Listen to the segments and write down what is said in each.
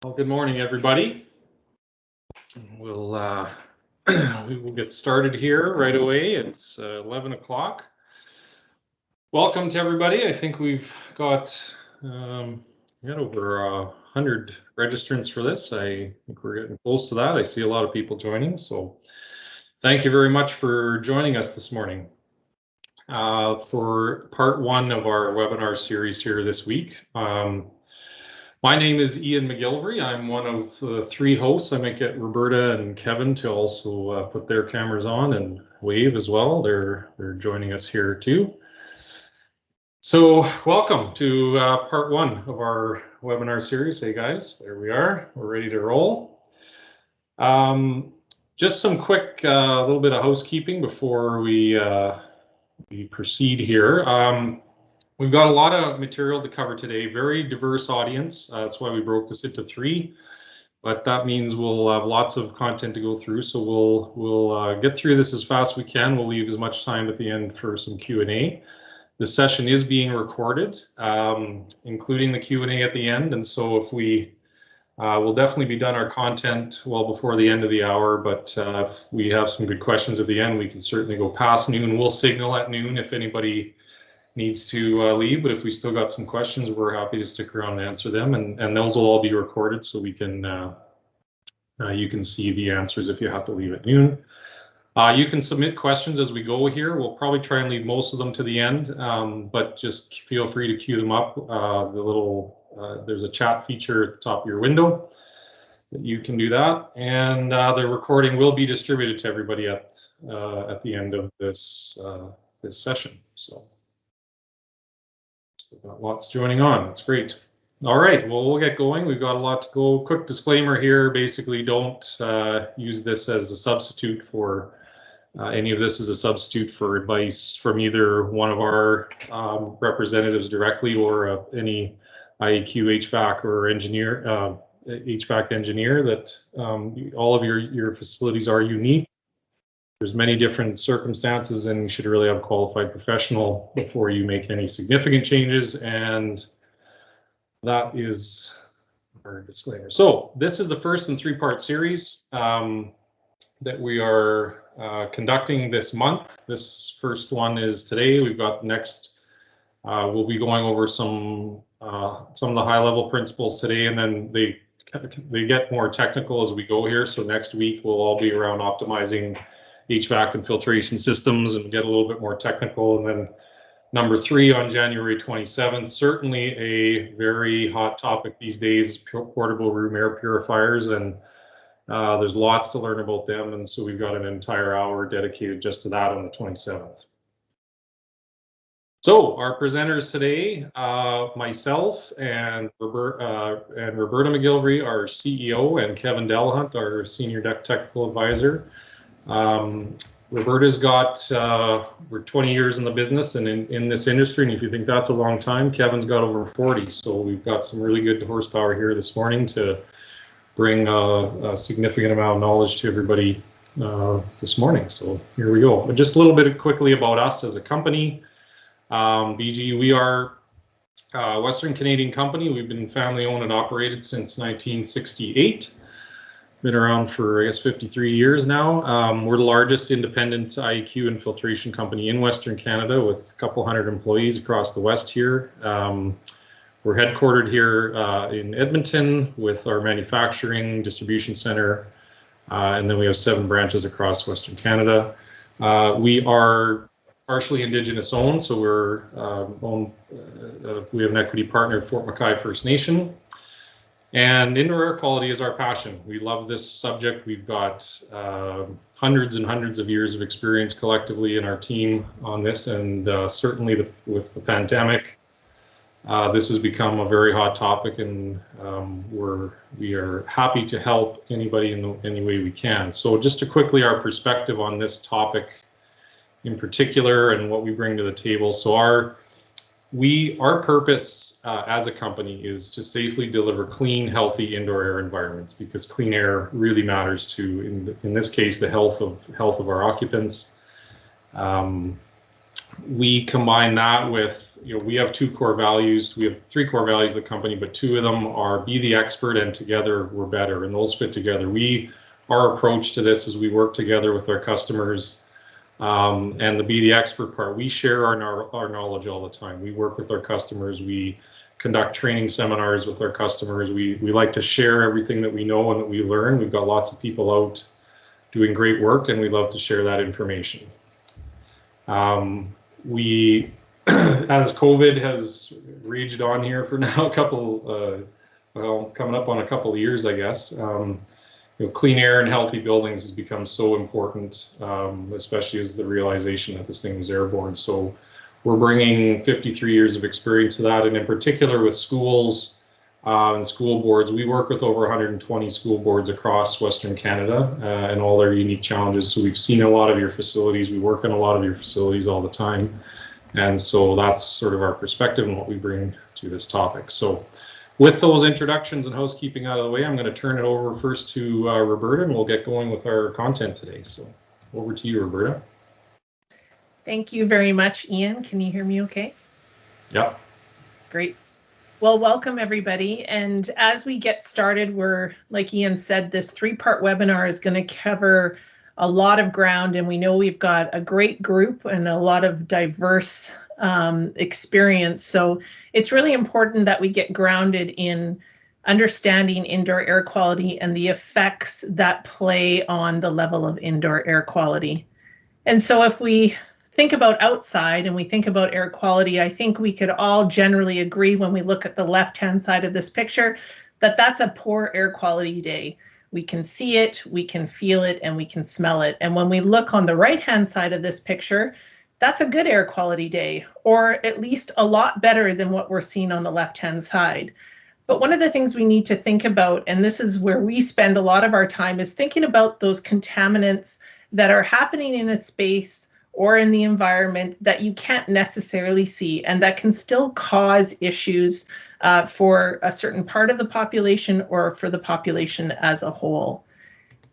Well, good morning, everybody. We'll we will get started here right away. It's 11 o'clock. Welcome to everybody. I think we've got over 100 registrants for this. I think we're getting close to that. I see a lot of people joining, so thank you very much for joining us this morning for part one of our webinar series here this week. My name is Ian McGilvery. I'm one of the three hosts. I might get Roberta and Kevin to also put their cameras on and wave as well. They're joining us here too. So welcome to part one of our webinar series. Hey guys, there we are. We're ready to roll. Just some quick little bit of housekeeping before we proceed here. We've got a lot of material to cover today, very diverse audience. That's why we broke this into three, but that means we'll have lots of content to go through. So we'll get through this as fast as we can. We'll leave as much time at the end for some Q&A. This session is being recorded, including the Q&A at the end. And so if we'll definitely be done our content well before the end of the hour, but if we have some good questions at the end, we can certainly go past noon. We'll signal at noon if anybody needs to leave, but if we still got some questions, we're happy to stick around and answer them, and those will all be recorded so we can you can see the answers if you have to leave at noon. You can submit questions as we go here. We'll probably try and leave most of them to the end, but just feel free to queue them up. There's a chat feature at the top of your window that you can do that, and the recording will be distributed to everybody at the end of this session. So we've got lots joining on. That's great. All right, well, we'll get going. We've got a lot to go. Quick disclaimer here, basically don't use this as a substitute for any of this as a substitute for advice from either one of our representatives directly or any IEQ HVAC or engineer, HVAC engineer. That all of your facilities are unique. There's many different circumstances, and you should really have a qualified professional before you make any significant changes, and that is our disclaimer. So this is the first in three-part series that we are conducting this month. This first one is today. We've got next, we'll be going over some of the high-level principles today, and then they get more technical as we go here. So next week we'll all be around optimizing HVAC and filtration systems and get a little bit more technical. And then number three on January 27th, certainly a very hot topic these days, portable room air purifiers, and there's lots to learn about them. And so we've got an entire hour dedicated just to that on the 27th. So our presenters today, myself and Roberta McGilvery, our CEO, and Kevin Delahunt, our Senior Technical Advisor. Roberta's got, we're 20 years in the business and in this industry, and if you think that's a long time, Kevin's got over 40. So we've got some really good horsepower here this morning to bring a significant amount of knowledge to everybody this morning. So here we go. Just a little bit quickly about us as a company. BG, we are a Western Canadian company. We've been family owned and operated since 1968. Been around for, I guess, 53 years now. We're the largest independent IEQ and filtration company in Western Canada with a couple hundred employees across the west here. We're headquartered here in Edmonton with our manufacturing distribution center, and then we have 7 branches across Western Canada. We are partially Indigenous owned, so we have an equity partner at Fort McKay First Nation. And indoor air quality is our passion. We love this subject. We've got hundreds and hundreds of years of experience collectively in our team on this, and certainly with the pandemic, this has become a very hot topic, and we are happy to help anybody in any way we can. So just to quickly our perspective on this topic in particular and what we bring to the table. So our purpose as a company is to safely deliver clean, healthy indoor air environments, because clean air really matters to, in this case, the health of our occupants. We combine that with we have two core values. We have three core values of the company, but two of them are be the expert and together we're better, and those fit together. Our approach to this is we work together with our customers, and the be the expert part, we share our knowledge all the time. We work with our customers. We conduct training seminars with our customers. We like to share everything that we know and that we learn. We've got lots of people out doing great work, and we love to share that information. As COVID has raged on here for now coming up on a couple of years, I guess, clean air and healthy buildings has become so important, especially as the realization that this thing was airborne. So we're bringing 53 years of experience to that, and in particular with schools and school boards. We work with over 120 school boards across Western Canada and all their unique challenges. So we've seen a lot of your facilities. We work in a lot of your facilities all the time. And so that's sort of our perspective and what we bring to this topic. So with those introductions and housekeeping out of the way, I'm going to turn it over first to Roberta, and we'll get going with our content today. So over to you, Roberta. Thank you very much, Ian. Can you hear me okay? Yeah. Great. Well, welcome everybody. And as we get started, like Ian said, this three-part webinar is going to cover a lot of ground, and we know we've got a great group and a lot of diverse experience. So it's really important that we get grounded in understanding indoor air quality and the effects that play on the level of indoor air quality. And so if we think about outside and we think about air quality, I think we could all generally agree when we look at the left-hand side of this picture that that's a poor air quality day. We can see it, we can feel it, and we can smell it. And when we look on the right-hand side of this picture, that's a good air quality day, or at least a lot better than what we're seeing on the left-hand side. But one of the things we need to think about, and this is where we spend a lot of our time, is thinking about those contaminants that are happening in a space or in the environment that you can't necessarily see, and that can still cause issues for a certain part of the population or for the population as a whole.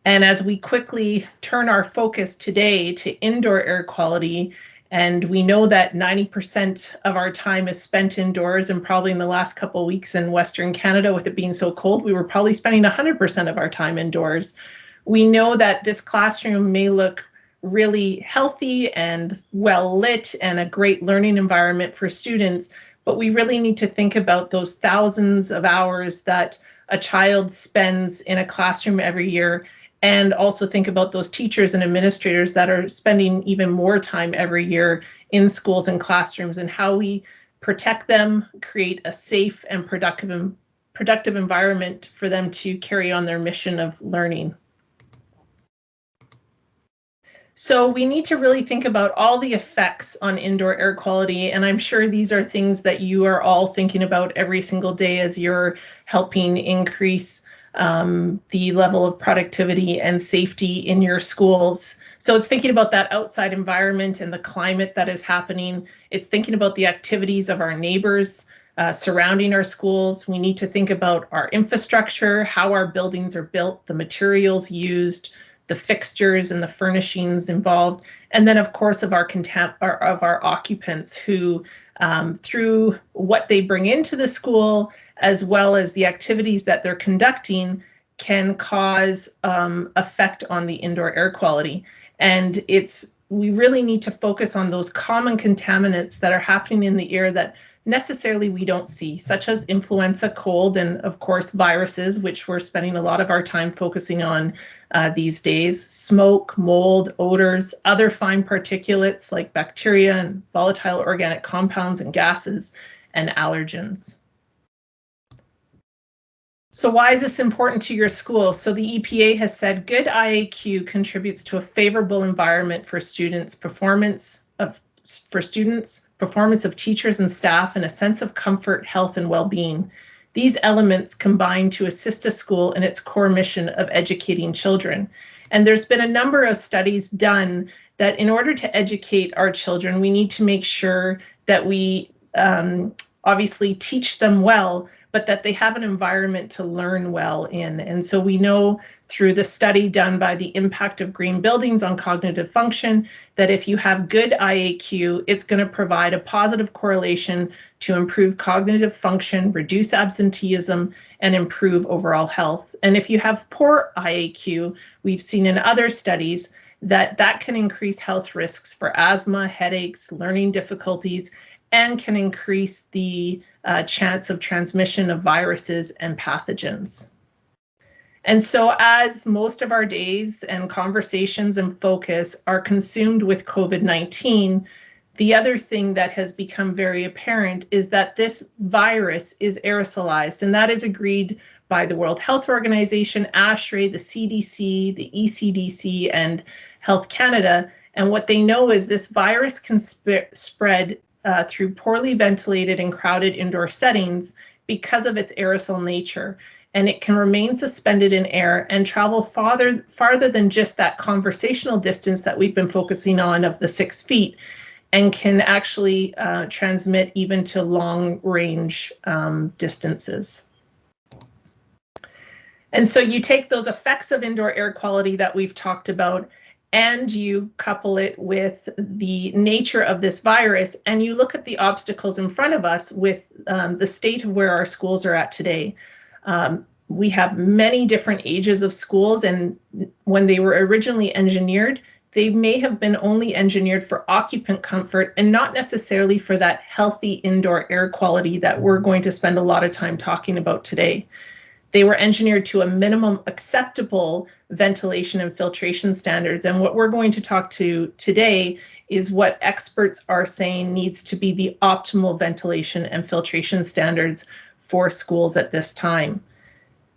And as we quickly turn our focus today to indoor air quality, and we know that 90% of our time is spent indoors, and probably in the last couple of weeks in Western Canada, with it being so cold, we were probably spending 100% of our time indoors. We know that this classroom may look really healthy and well lit and a great learning environment for students, but we really need to think about those thousands of hours that a child spends in a classroom every year, and also think about those teachers and administrators that are spending even more time every year in schools and classrooms, and how we protect them, create a safe and productive environment for them to carry on their mission of learning. So we need to really think about all the effects on indoor air quality, and I'm sure these are things that you are all thinking about every single day as you're helping increase the level of productivity and safety in your schools. So it's thinking about that outside environment and the climate that is happening. It's thinking about the activities of our neighbors surrounding our schools. We need to think about our infrastructure, how our buildings are built, the materials used, the fixtures and the furnishings involved, and then of course of our occupants who, through what they bring into the school, as well as the activities that they're conducting, can cause effect on the indoor air quality. And we really need to focus on those common contaminants that are happening in the air that necessarily we don't see, such as influenza, cold, and of course viruses, which we're spending a lot of our time focusing on these days, smoke, mold, odors, other fine particulates like bacteria and volatile organic compounds and gases, and allergens. So why is this important to your school? So the EPA has said good IAQ contributes to a favorable environment for students, performance of teachers and staff, and a sense of comfort, health, and well-being. These elements combine to assist a school in its core mission of educating children. And there's been a number of studies done that in order to educate our children, we need to make sure that we obviously teach them well, but that they have an environment to learn well in. And so we know through the study done by the impact of green buildings on cognitive function that if you have good IAQ, it's going to provide a positive correlation to improve cognitive function, reduce absenteeism, and improve overall health. And if you have poor IAQ, we've seen in other studies that that can increase health risks for asthma, headaches, learning difficulties, and can increase the chance of transmission of viruses and pathogens. And so as most of our days and conversations and focus are consumed with COVID-19, the other thing that has become very apparent is that this virus is aerosolized, and that is agreed by the World Health Organization, ASHRAE, the CDC, the ECDC, and Health Canada. And what they know is this virus can spread through poorly ventilated and crowded indoor settings because of its aerosol nature. And it can remain suspended in air and travel farther than just that conversational distance that we've been focusing on of the 6 feet, and can actually transmit even to long range distances. And so you take those effects of indoor air quality that we've talked about, and you couple it with the nature of this virus, and you look at the obstacles in front of us with the state of where our schools are at today. We have many different ages of schools, and when they were originally engineered, they may have been only engineered for occupant comfort and not necessarily for that healthy indoor air quality that we're going to spend a lot of time talking about today. They were engineered to a minimum acceptable ventilation and filtration standards. And what we're going to talk to today is what experts are saying needs to be the optimal ventilation and filtration standards for schools at this time.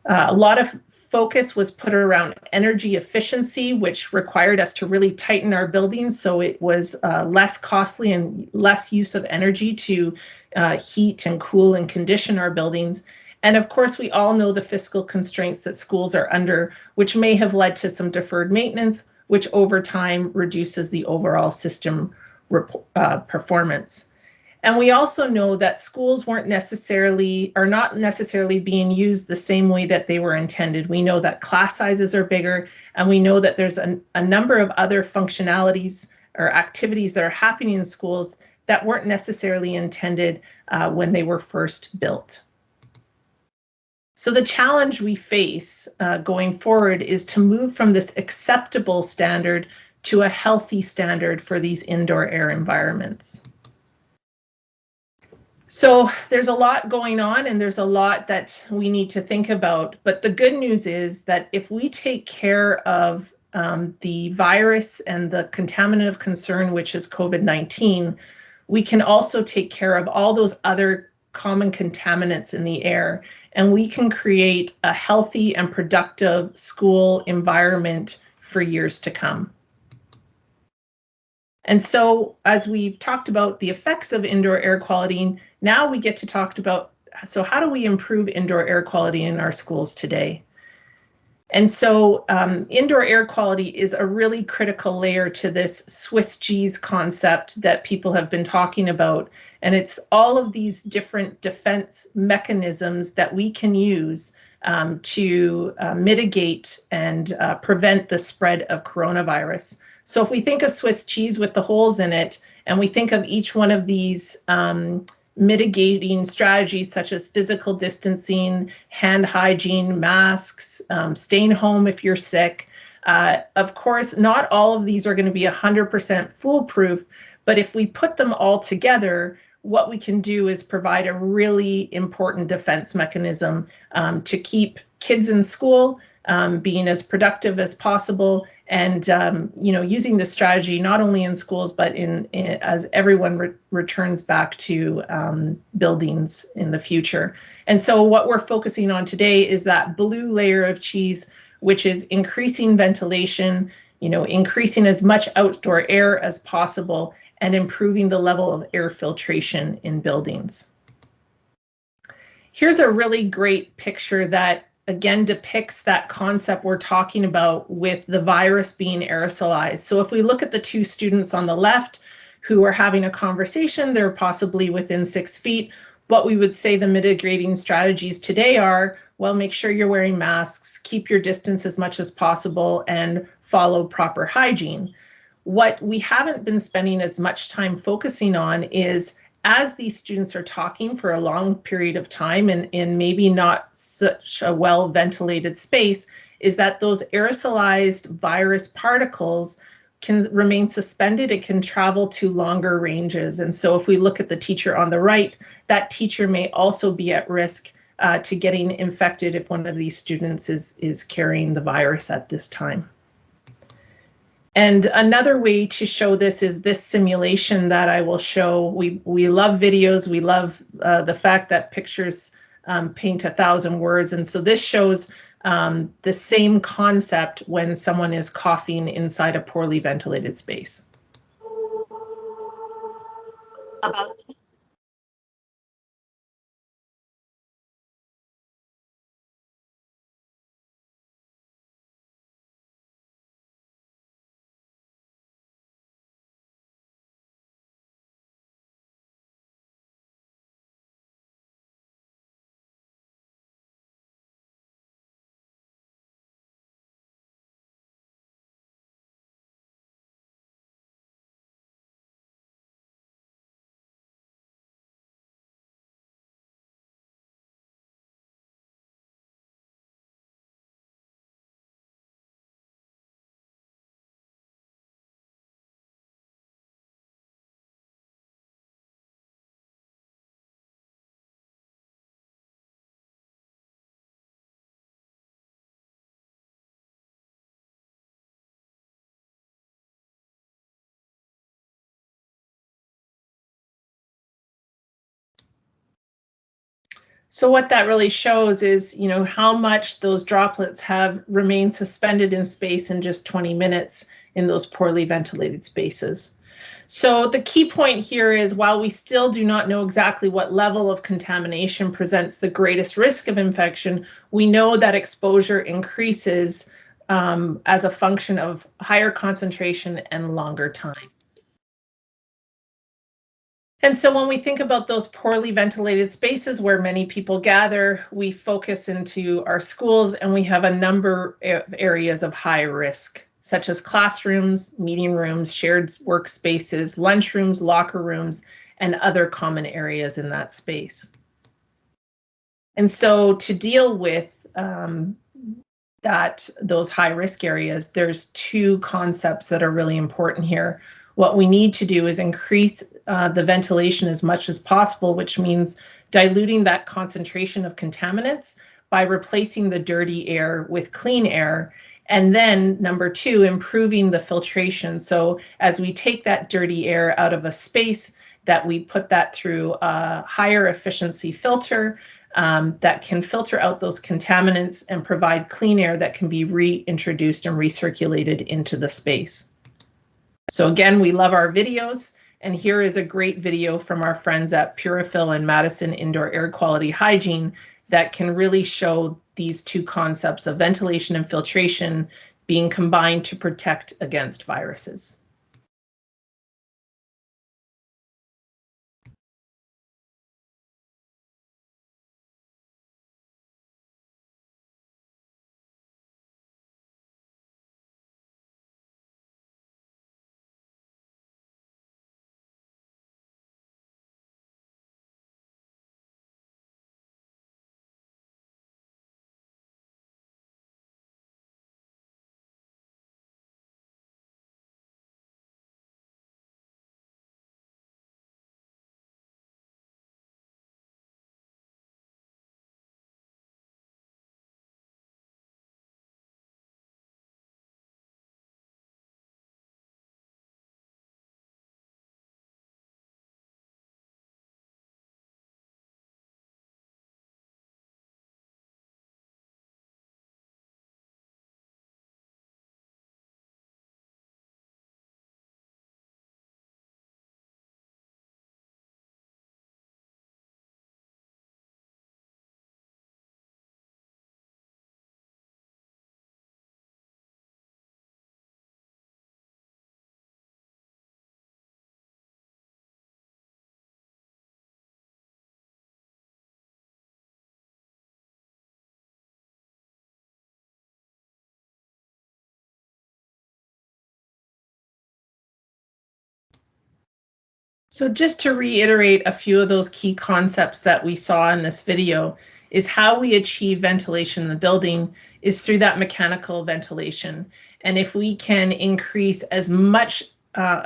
A lot of focus was put around energy efficiency, which required us to really tighten our buildings so it was less costly and less use of energy to heat and cool and condition our buildings. And of course, we all know the fiscal constraints that schools are under, which may have led to some deferred maintenance, which over time reduces the overall system performance. And we also know that schools are not necessarily being used the same way that they were intended. We know that class sizes are bigger, and we know that there's a number of other functionalities or activities that are happening in schools that weren't necessarily intended when they were first built. So the challenge we face going forward is to move from this acceptable standard to a healthy standard for these indoor air environments. So there's a lot going on, and there's a lot that we need to think about. But the good news is that if we take care of the virus and the contaminant of concern, which is COVID-19, we can also take care of all those other common contaminants in the air, and we can create a healthy and productive school environment for years to come. And so as we've talked about the effects of indoor air quality, now we get to talk about, so how do we improve indoor air quality in our schools today? And so indoor air quality is a really critical layer to this Swiss cheese concept that people have been talking about. And it's all of these different defense mechanisms that we can use to mitigate and prevent the spread of coronavirus. So if we think of Swiss cheese with the holes in it, and we think of each one of these mitigating strategies such as physical distancing, hand hygiene, masks, staying home if you're sick. Of course, not all of these are going to be 100% foolproof, but if we put them all together, what we can do is provide a really important defense mechanism to keep kids in school, being as productive as possible, and using this strategy not only in schools but as everyone returns back to buildings in the future. And so what we're focusing on today is that blue layer of cheese, which is increasing ventilation, increasing as much outdoor air as possible, and improving the level of air filtration in buildings. Here's a really great picture that again depicts that concept we're talking about with the virus being aerosolized. So if we look at the two students on the left who are having a conversation, they're possibly within 6 feet. what we would say the mitigating strategies today are, well, make sure you're wearing masks, keep your distance as much as possible, and follow proper hygiene. What we haven't been spending as much time focusing on is, as these students are talking for a long period of time and in maybe not such a well ventilated space, is that those aerosolized virus particles can remain suspended. It can travel to longer ranges. And so if we look at the teacher on the right, that teacher may also be at risk to getting infected if one of these students is carrying the virus at this time. And another way to show this is this simulation that I will show. We love videos. We love the fact that pictures paint 1,000 words. And so this shows the same concept when someone is coughing inside a poorly ventilated space. So what that really shows is, how much those droplets have remained suspended in space in just 20 minutes in those poorly ventilated spaces. So the key point here is, while we still do not know exactly what level of contamination presents the greatest risk of infection, we know that exposure increases as a function of higher concentration and longer time. And so when we think about those poorly ventilated spaces where many people gather, we focus into our schools, and we have a number of areas of high risk, such as classrooms, meeting rooms, shared workspaces, lunchrooms, locker rooms, and other common areas in that space. And so to deal with those high risk areas, there's two concepts that are really important here. What we need to do is increase the ventilation as much as possible, which means diluting that concentration of contaminants by replacing the dirty air with clean air. And then number two, improving the filtration. So as we take that dirty air out of a space, that we put that through a higher efficiency filter that can filter out those contaminants and provide clean air that can be reintroduced and recirculated into the space. So again, we love our videos, and here is a great video from our friends at Purifil and Madison Indoor Air Quality Hygiene that can really show these two concepts of ventilation and filtration being combined to protect against viruses. So just to reiterate a few of those key concepts that we saw in this video, is how we achieve ventilation in the building is through that mechanical ventilation. And if we can increase as much,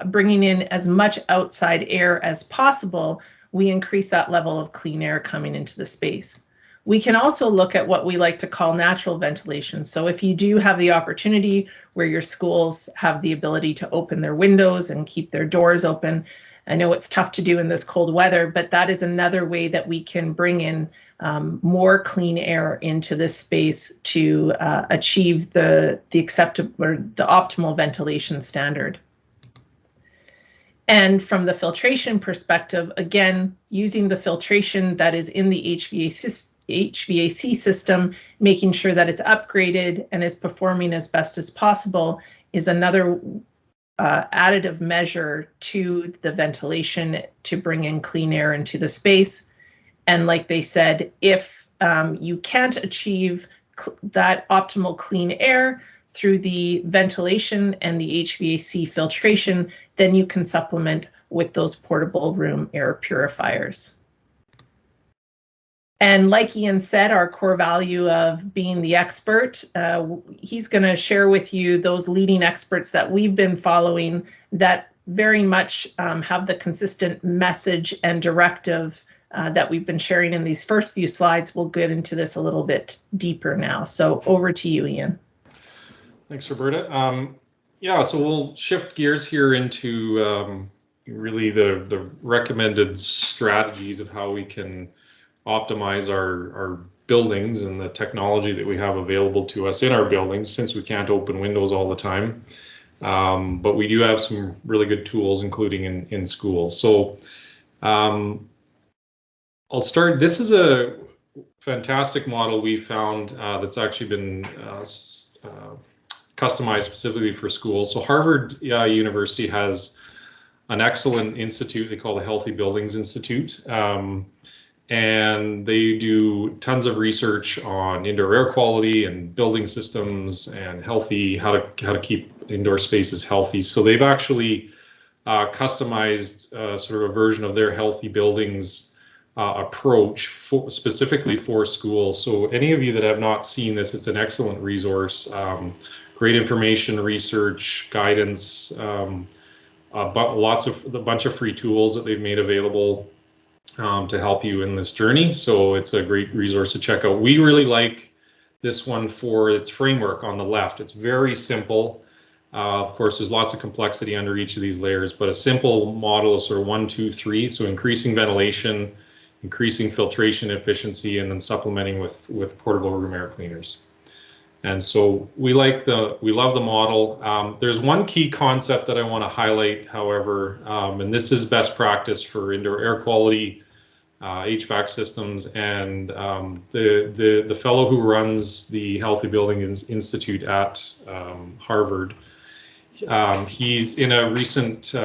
bringing in as much outside air as possible, we increase that level of clean air coming into the space. We can also look at what we like to call natural ventilation. So if you do have the opportunity where your schools have the ability to open their windows and keep their doors open, I know it's tough to do in this cold weather, but that is another way that we can bring in more clean air into this space to achieve the acceptable or the optimal ventilation standard. And from the filtration perspective, again, using the filtration that is in the HVAC system, making sure that it's upgraded and is performing as best as possible is another additive measure to the ventilation to bring in clean air into the space. And like they said, if you can't achieve that optimal clean air through the ventilation and the HVAC filtration, then you can supplement with those portable room air purifiers. And like Ian said, our core value of being the expert, he's going to share with you those leading experts that we've been following that very much have the consistent message and directive that we've been sharing in these first few slides. We'll get into this a little bit deeper now. So over to you, Ian. Thanks, Roberta. Yeah, so we'll shift gears here into really the recommended strategies of how we can optimize our buildings and the technology that we have available to us in our buildings, since we can't open windows all the time. But we do have some really good tools, including in schools. So I'll start. This is a fantastic model we found that's actually been customized specifically for schools. So Harvard University has an excellent institute they call the Healthy Buildings Institute. And they do tons of research on indoor air quality and building systems and how to keep indoor spaces healthy. So they've actually customized sort of a version of their healthy buildings approach specifically for schools. So any of you that have not seen this, it's an excellent resource. Great information, research, guidance, but a bunch of free tools that they've made available to help you in this journey. So it's a great resource to check out. We really like this one for its framework on the left. It's very simple. Of course, there's lots of complexity under each of these layers, but a simple model is sort of 1, 2, 3. So increasing ventilation, increasing filtration efficiency, and then supplementing with portable room air cleaners. And so we love the model. There's one key concept that I want to highlight, however, and this is best practice for indoor air quality, HVAC systems, and the fellow who runs the Healthy Buildings Institute at Harvard, he's in a recent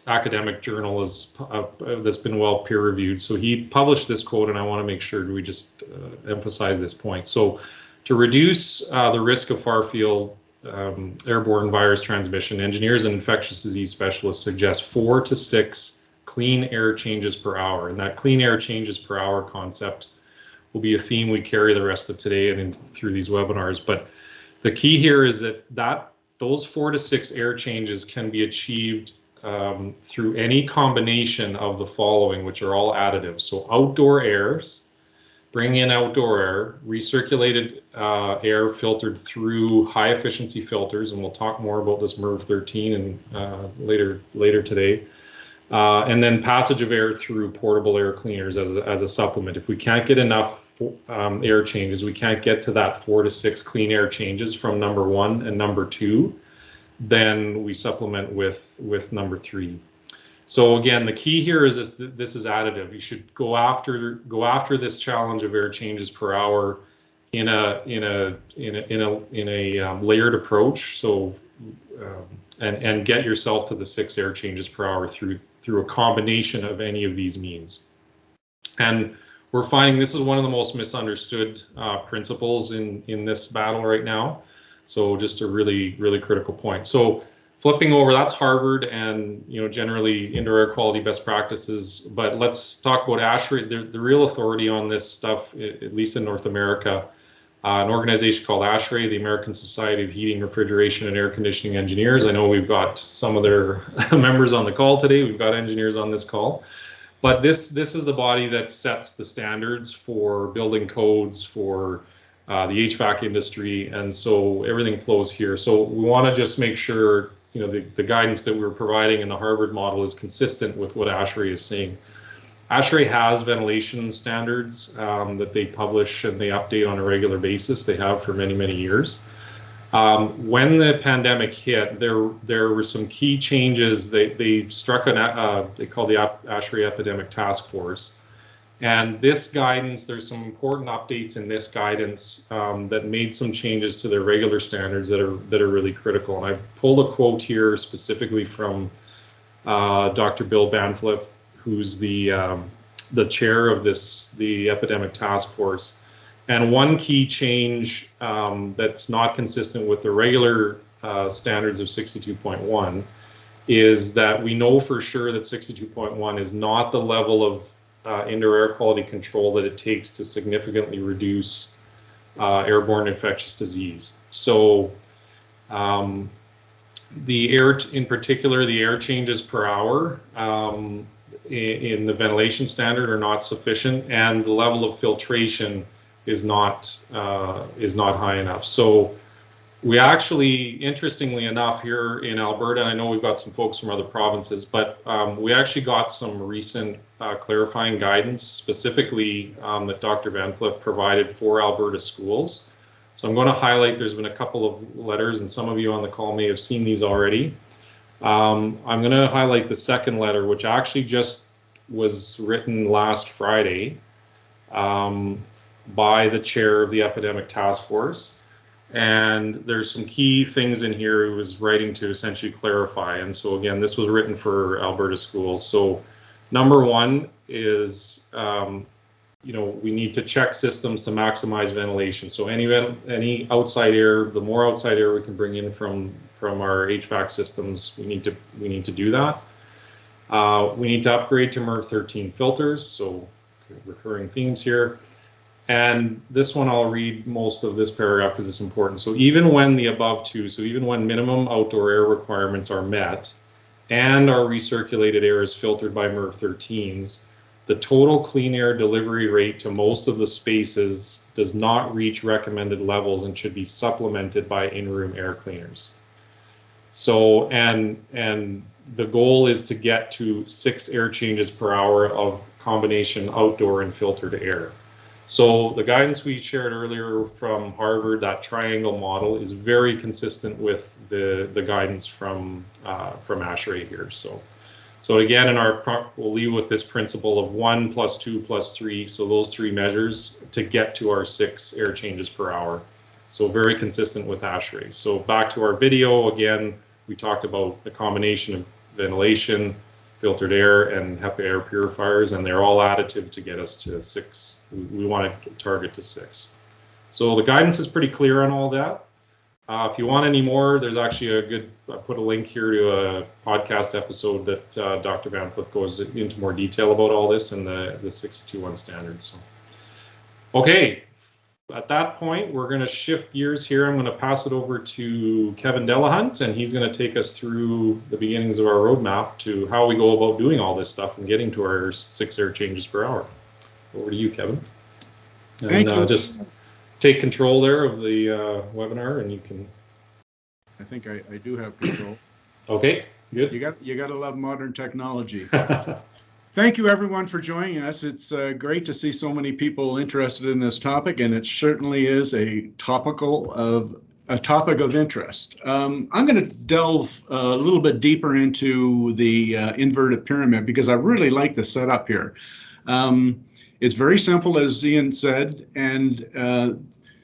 academic journal that's been well peer reviewed. So he published this quote, and I want to make sure we just emphasize this point. So to reduce the risk of far-field airborne virus transmission, engineers and infectious disease specialists suggest 4 to 6 clean air changes per hour. And that clean air changes per hour concept will be a theme we carry the rest of today and through these webinars. But the key here is that those 4 to 6 air changes can be achieved through any combination of the following, which are all additive. So outdoor airs, bring in outdoor air, recirculated air filtered through high efficiency filters, and we'll talk more about this MERV 13 and later today. And then passage of air through portable air cleaners as a supplement. If we can't get enough air changes, we can't get to that 4 to 6 clean air changes from number 1 and number 2, then we supplement with number 3. So again, the key here is this is additive. You should go after this challenge of air changes per hour in a layered approach. So and get yourself to the 6 air changes per hour through a combination of any of these means. And we're finding this is one of the most misunderstood principles in this battle right now. So just a really critical point. So flipping over, that's Harvard and generally indoor air quality best practices. But let's talk about ASHRAE, the real authority on this stuff, at least in North America. An organization called ASHRAE, the American Society of Heating, Refrigeration, and Air Conditioning Engineers. I know we've got some of their members on the call today. We've got engineers on this call. But this is the body that sets the standards for building codes for the HVAC industry, and so everything flows here. So we want to just make sure the guidance that we're providing in the Harvard model is consistent with what ASHRAE is saying. ASHRAE has ventilation standards that they publish and they update on a regular basis. They have for many, many years. When the pandemic hit, there were some key changes. They struck they call the ASHRAE Epidemic Task Force. And this guidance, there's some important updates in this guidance that made some changes to their regular standards that are really critical. And I pulled a quote here specifically from Dr. Bill Banfleth, who's the chair of the Epidemic Task Force. And one key change that's not consistent with the regular standards of 62.1 is that we know for sure that 62.1 is not the level of indoor air quality control that it takes to significantly reduce airborne infectious disease. So the air, in particular, the air changes per hour in the ventilation standard are not sufficient, and the level of filtration is not high enough. So we actually, interestingly enough, here in Alberta, I know we've got some folks from other provinces, but we actually got some recent clarifying guidance, specifically that Dr. Banfleth provided for Alberta schools. So I'm going to highlight, there's been a couple of letters, and some of you on the call may have seen these already. I'm going to highlight the second letter, which actually just was written last Friday by the chair of the Epidemic Task Force. And there's some key things in here he was writing to essentially clarify. And so again, this was written for Alberta schools. So number one is, we need to check systems to maximize ventilation. So any outside air, the more outside air we can bring in from our HVAC systems, we need to do that. We need to upgrade to MERV 13 filters. So recurring themes here. And this one, I'll read most of this paragraph because it's important. So even when the above two, so even when minimum outdoor air requirements are met and our recirculated air is filtered by MERV 13s, the total clean air delivery rate to most of the spaces does not reach recommended levels and should be supplemented by in-room air cleaners. So, and the goal is to get to 6 air changes per hour of combination outdoor and filtered air. So the guidance we shared earlier from Harvard, that triangle model, is very consistent with the guidance from ASHRAE here. So again, we'll leave with this principle of 1 + 2 + 3. So those 3 measures to get to our 6 air changes per hour. So very consistent with ASHRAE. So back to our video again, we talked about the combination of ventilation, filtered air, and HEPA air purifiers, and they're all additive to get us to 6. We want to target to 6. So the guidance is pretty clear on all that. If you want any more, there's actually I put a link here to a podcast episode that Dr. Banfleth goes into more detail about all this and the 62.1 standards. So, okay, at that point, we're going to shift gears here. I'm going to pass it over to Kevin Delahunt, and he's going to take us through the beginnings of our roadmap to how we go about doing all this stuff and getting to our 6 air changes per hour. Over to you, Kevin. And Thank you. Just take control there of the webinar, and you can. I think I do have control. Okay, good. You got to love modern technology. Thank you, everyone, for joining us. It's great to see so many people interested in this topic, and it certainly is a topic of interest. I'm going to delve a little bit deeper into the inverted pyramid because I really like the setup here. It's very simple, as Ian said, and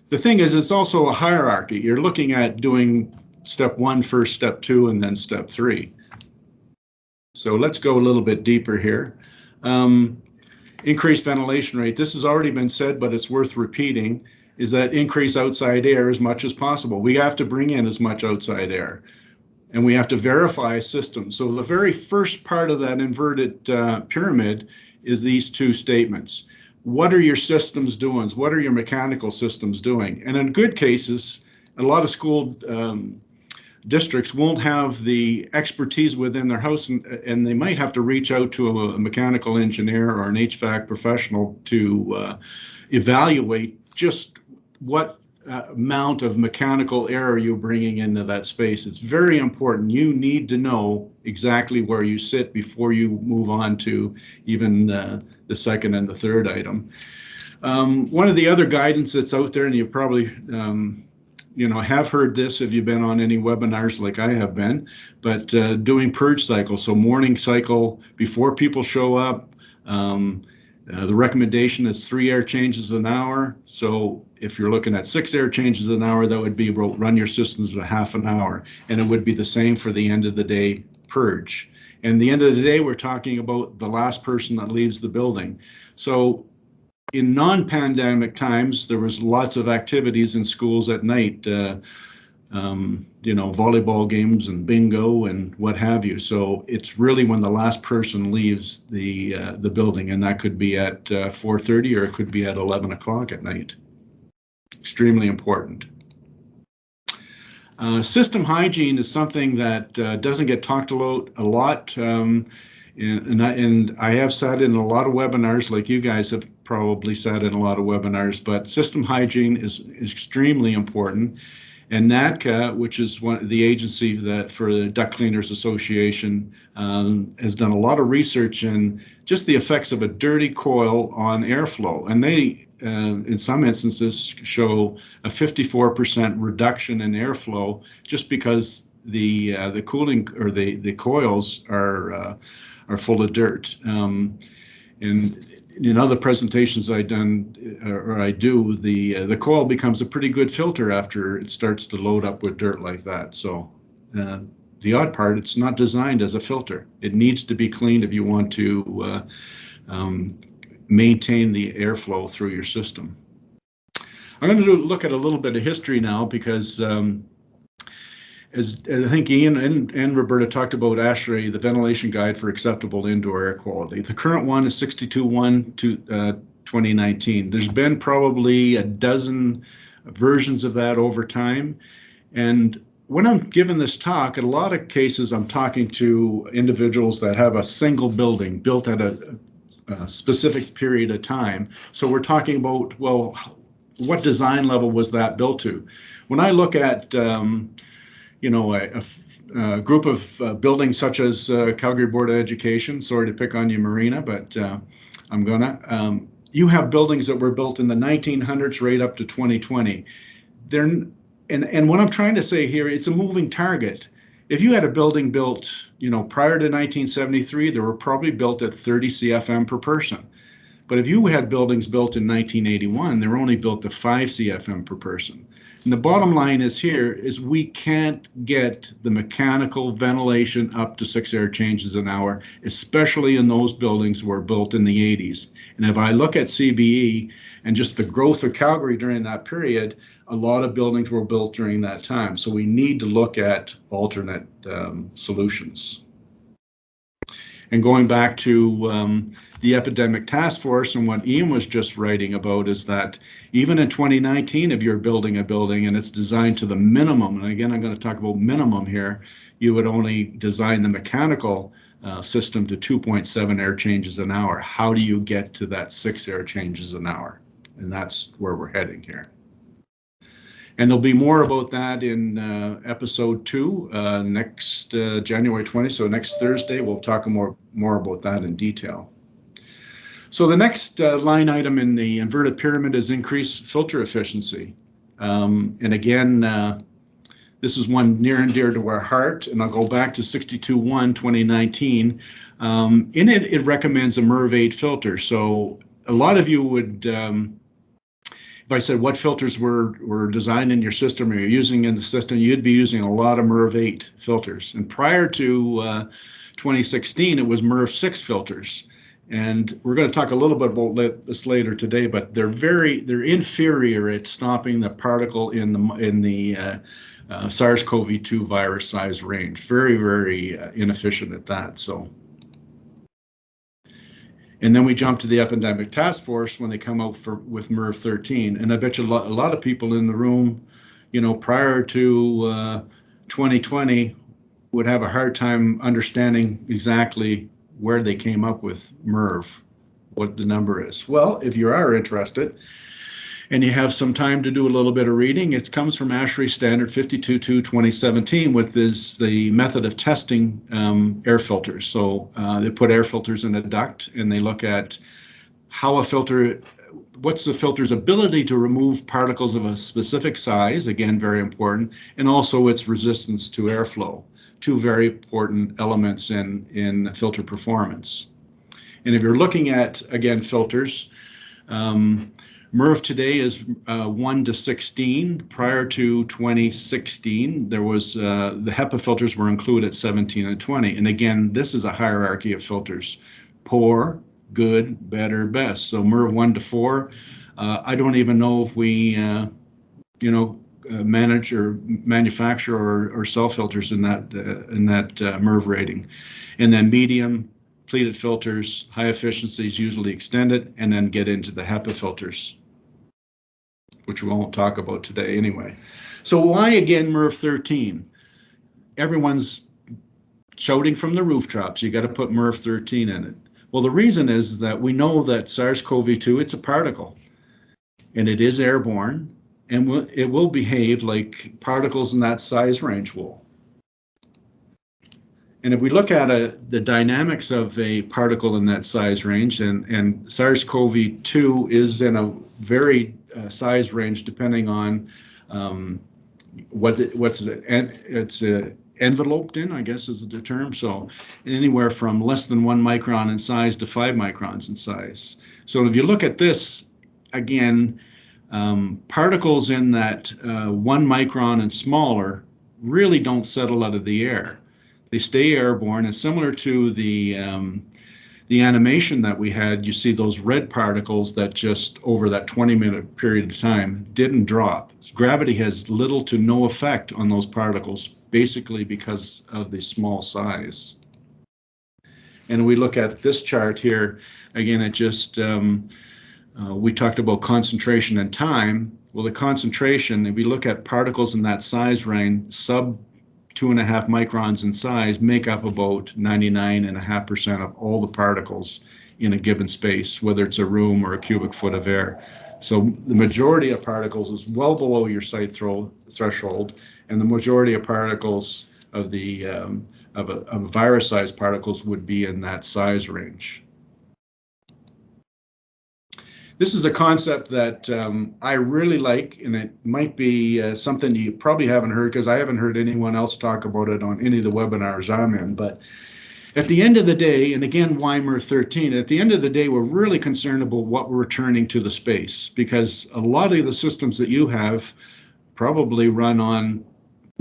the thing is, it's also a hierarchy. You're looking at doing step 1 first, step 2, and then step 3. So let's go a little bit deeper here. Increased ventilation rate. This has already been said, but it's worth repeating, is that increase outside air as much as possible. We have to bring in as much outside air. and we have to verify systems. So the very first part of that inverted pyramid is these two statements. What are your systems doing? What are your mechanical systems doing? And in good cases, a lot of school districts won't have the expertise within their house, and they might have to reach out to a mechanical engineer or an HVAC professional to evaluate just what amount of mechanical error you're bringing into that space. It's very important. You need to know exactly where you sit before you move on to even the second and the third item. One of the other guidance that's out there, and you probably have heard this if you've been on any webinars like I have been, but doing purge cycles. So morning cycle before people show up. The recommendation is 3 air changes an hour. So if you're looking at 6 air changes an hour, that would be run your systems for half an hour. And it would be the same for the end of the day purge. And the end of the day, we're talking about the last person that leaves the building. So in non-pandemic times, there was lots of activities in schools at night, volleyball games and bingo and what have you. So it's really when the last person leaves the building, and that could be at 4:30 or it could be at 11 o'clock at night. Extremely important. System hygiene is something that doesn't get talked about a lot. And I have sat in a lot of webinars, like you guys have probably sat in a lot of webinars, but system hygiene is extremely important. And NADCA, which is the agency that for the Duct Cleaners Association, has done a lot of research in just the effects of a dirty coil on airflow. And they, in some instances, show a 54% reduction in airflow just because the cooling or the coils are full of dirt. And in other presentations I do, the coil becomes a pretty good filter after it starts to load up with dirt like that. So the odd part, it's not designed as a filter. It needs to be cleaned if you want to maintain the airflow through your system. I'm going to look at a little bit of history now because as I think Ian and Roberta talked about ASHRAE, the Ventilation Guide for Acceptable Indoor Air Quality. The current one is 62.1 to 2019. There's been probably a dozen versions of that over time. And when I'm giving this talk, in a lot of cases, I'm talking to individuals that have a single building built at a specific period of time. So we're talking about, well, what design level was that built to? When I look at a group of buildings such as Calgary Board of Education, sorry to pick on you, Marina, but I'm gonna. You have buildings that were built in the 1900s right up to 2020. And what I'm trying to say here, it's a moving target. If you had a building built, prior to 1973, they were probably built at 30 CFM per person. But if you had buildings built in 1981, they were only built at 5 CFM per person. And the bottom line is we can't get the mechanical ventilation up to 6 air changes an hour, especially in those buildings that were built in the 80s. And if I look at CBE and just the growth of Calgary during that period, a lot of buildings were built during that time. So we need to look at alternate solutions. And going back to the epidemic task force and what Ian was just writing about is that even in 2019, if you're building a building and it's designed to the minimum, and again, I'm going to talk about minimum here, you would only design the mechanical system to 2.7 air changes an hour. How do you get to that 6 air changes an hour? And that's where we're heading here. And there'll be more about that in episode 2 next January 20. So next Thursday, we'll talk more about that in detail. So the next line item in the inverted pyramid is increased filter efficiency. And again, this is one near and dear to our heart. And I'll go back to 62.1 2019. In it, it recommends a MERV 8 filter. So a lot of you would. If I said what filters were designed in your system or you're using in the system, you'd be using a lot of MERV 8 filters. And prior to 2016, it was MERV 6 filters. And we're going to talk a little bit about this later today, but they're inferior at stopping the particle in the SARS-CoV-2 virus size range. Very, very inefficient at that. So, and then we jump to the epidemic task force when they come out with MERV-13. And I bet you a lot of people in the room, you know, prior to 2020 would have a hard time understanding exactly where they came up with MERV, what the number is. Well, if you are interested and you have some time to do a little bit of reading, it comes from ASHRAE Standard 52.2/2017, which is the method of testing air filters. So they put air filters in a duct and they look at how a filter, what's the filter's ability to remove particles of a specific size, again, very important, and also its resistance to airflow. Two very important elements in filter performance. And if you're looking at, again, filters, MERV today is 1 to 16. Prior to 2016, there was the HEPA filters were included at 17 and 20. And again, this is a hierarchy of filters: poor, good, better, best. So MERV 1 to 4. I don't even know if we, manage or manufacture or sell filters in that MERV rating. And then medium, pleated filters, high efficiencies, usually extended, and then get into the HEPA filters, which we won't talk about today anyway. So why again MERV-13? Everyone's shouting from the rooftops, you got to put MERV-13 in it. Well, the reason is that we know that SARS-CoV-2, it's a particle, and it is airborne, and it will behave like particles in that size range will. And if we look at the dynamics of a particle in that size range, and SARS-CoV-2 is in a very size range depending on what's it's enveloped in, I guess is the term. So anywhere from less than 1 micron in size to 5 microns in size. So if you look at this, again, particles in that 1 micron and smaller really don't settle out of the air. They stay airborne, and similar to the animation that we had, you see those red particles that just over that 20-minute period of time didn't drop. Gravity has little to no effect on those particles, basically because of the small size. And we look at this chart here, again, it just, we talked about concentration and time. Well, the concentration, if we look at particles in that size range, sub 2.5 microns in size, make up about 99.5% of all the particles in a given space, whether it's a room or a cubic foot of air. So the majority of particles is well below your site threshold, and the majority of particles of the of a virus-sized particles would be in that size range. This is a concept that I really like, and it might be something you probably haven't heard, because I haven't heard anyone else talk about it on any of the webinars I'm in. But at the end of the day, and again, why MERV-13, at the end of the day, we're really concerned about what we're returning to the space, because a lot of the systems that you have probably run on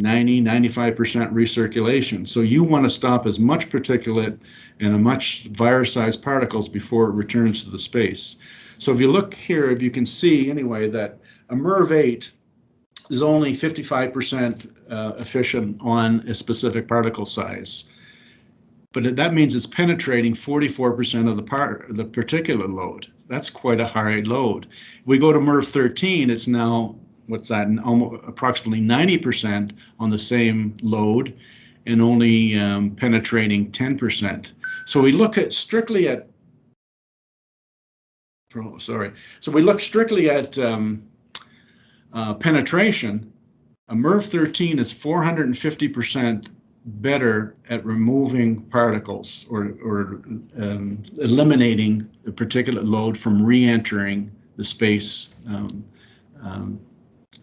90-95% recirculation. So you want to stop as much particulate and a much virus-sized particles before it returns to the space. So if you look here, if you can see anyway that a MERV-8 is only 55% efficient on a specific particle size. But that means it's penetrating 44% of the particulate load. That's quite a high load. We go to MERV-13, it's now, what's that, almost approximately 90% on the same load and only penetrating 10%. So we look at strictly at penetration. A MERV-13 is 450% better at removing particles or eliminating the particulate load from re-entering the space,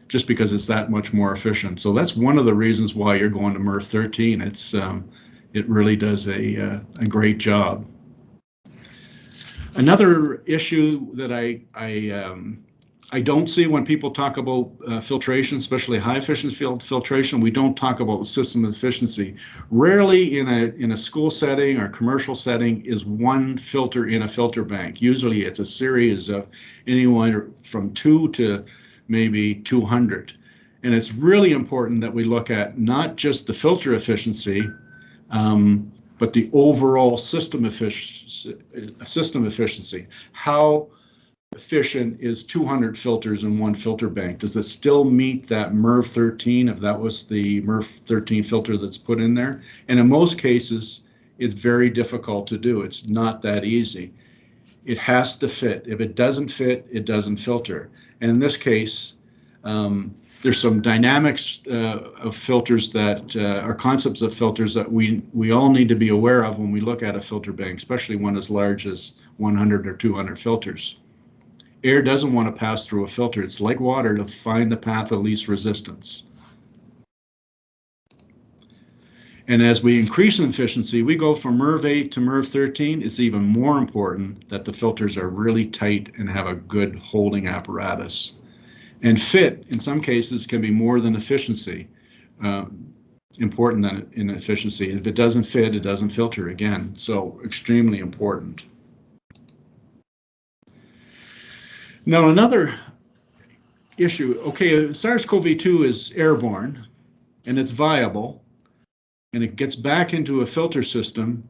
just because it's that much more efficient. So that's one of the reasons why you're going to MERV-13. It really does a great job. Another issue that I I don't see when people talk about filtration, especially high efficiency filtration, we don't talk about the system efficiency. Rarely in a school setting or commercial setting is one filter in a filter bank. Usually it's a series of anywhere from 2 to maybe 200. And it's really important that we look at not just the filter efficiency, but the overall system efficiency. How efficient is 200 filters in one filter bank? Does it still meet that MERV 13, if that was the MERV 13 filter that's put in there? And in most cases, it's very difficult to do. It's not that easy. It has to fit. If it doesn't fit, it doesn't filter. And in this case, there's some dynamics of filters that are concepts of filters that we all need to be aware of when we look at a filter bank, especially one as large as 100 or 200 filters. Air doesn't want to pass through a filter. It's like water to find the path of least resistance. And as we increase in efficiency, we go from MERV 8 to MERV 13. It's even more important that the filters are really tight and have a good holding apparatus. And fit, in some cases, can be more than efficiency, important than in efficiency. If it doesn't fit, it doesn't filter again. So extremely important. Now, another issue, okay, SARS-CoV-2 is airborne and it's viable and it gets back into a filter system.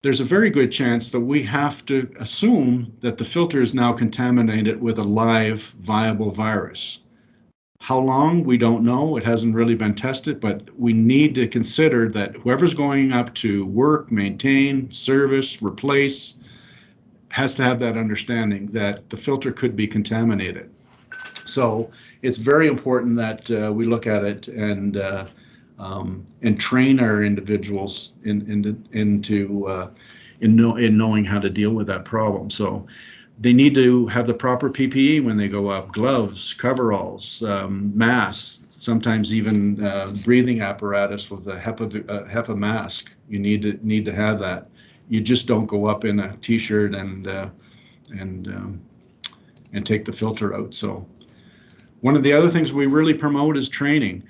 There's a very good chance that we have to assume that the filter is now contaminated with a live, viable virus. How long, we don't know. It hasn't really been tested, but we need to consider that whoever's going up to work, maintain, service, replace, has to have that understanding that the filter could be contaminated. So it's very important that we look at it and train our individuals in knowing how to deal with that problem. So they need to have the proper PPE when they go up: gloves, coveralls, masks, sometimes even breathing apparatus with a HEPA mask. You need to have that. You just don't go up in a t-shirt and take the filter out. So one of the other things we really promote is training.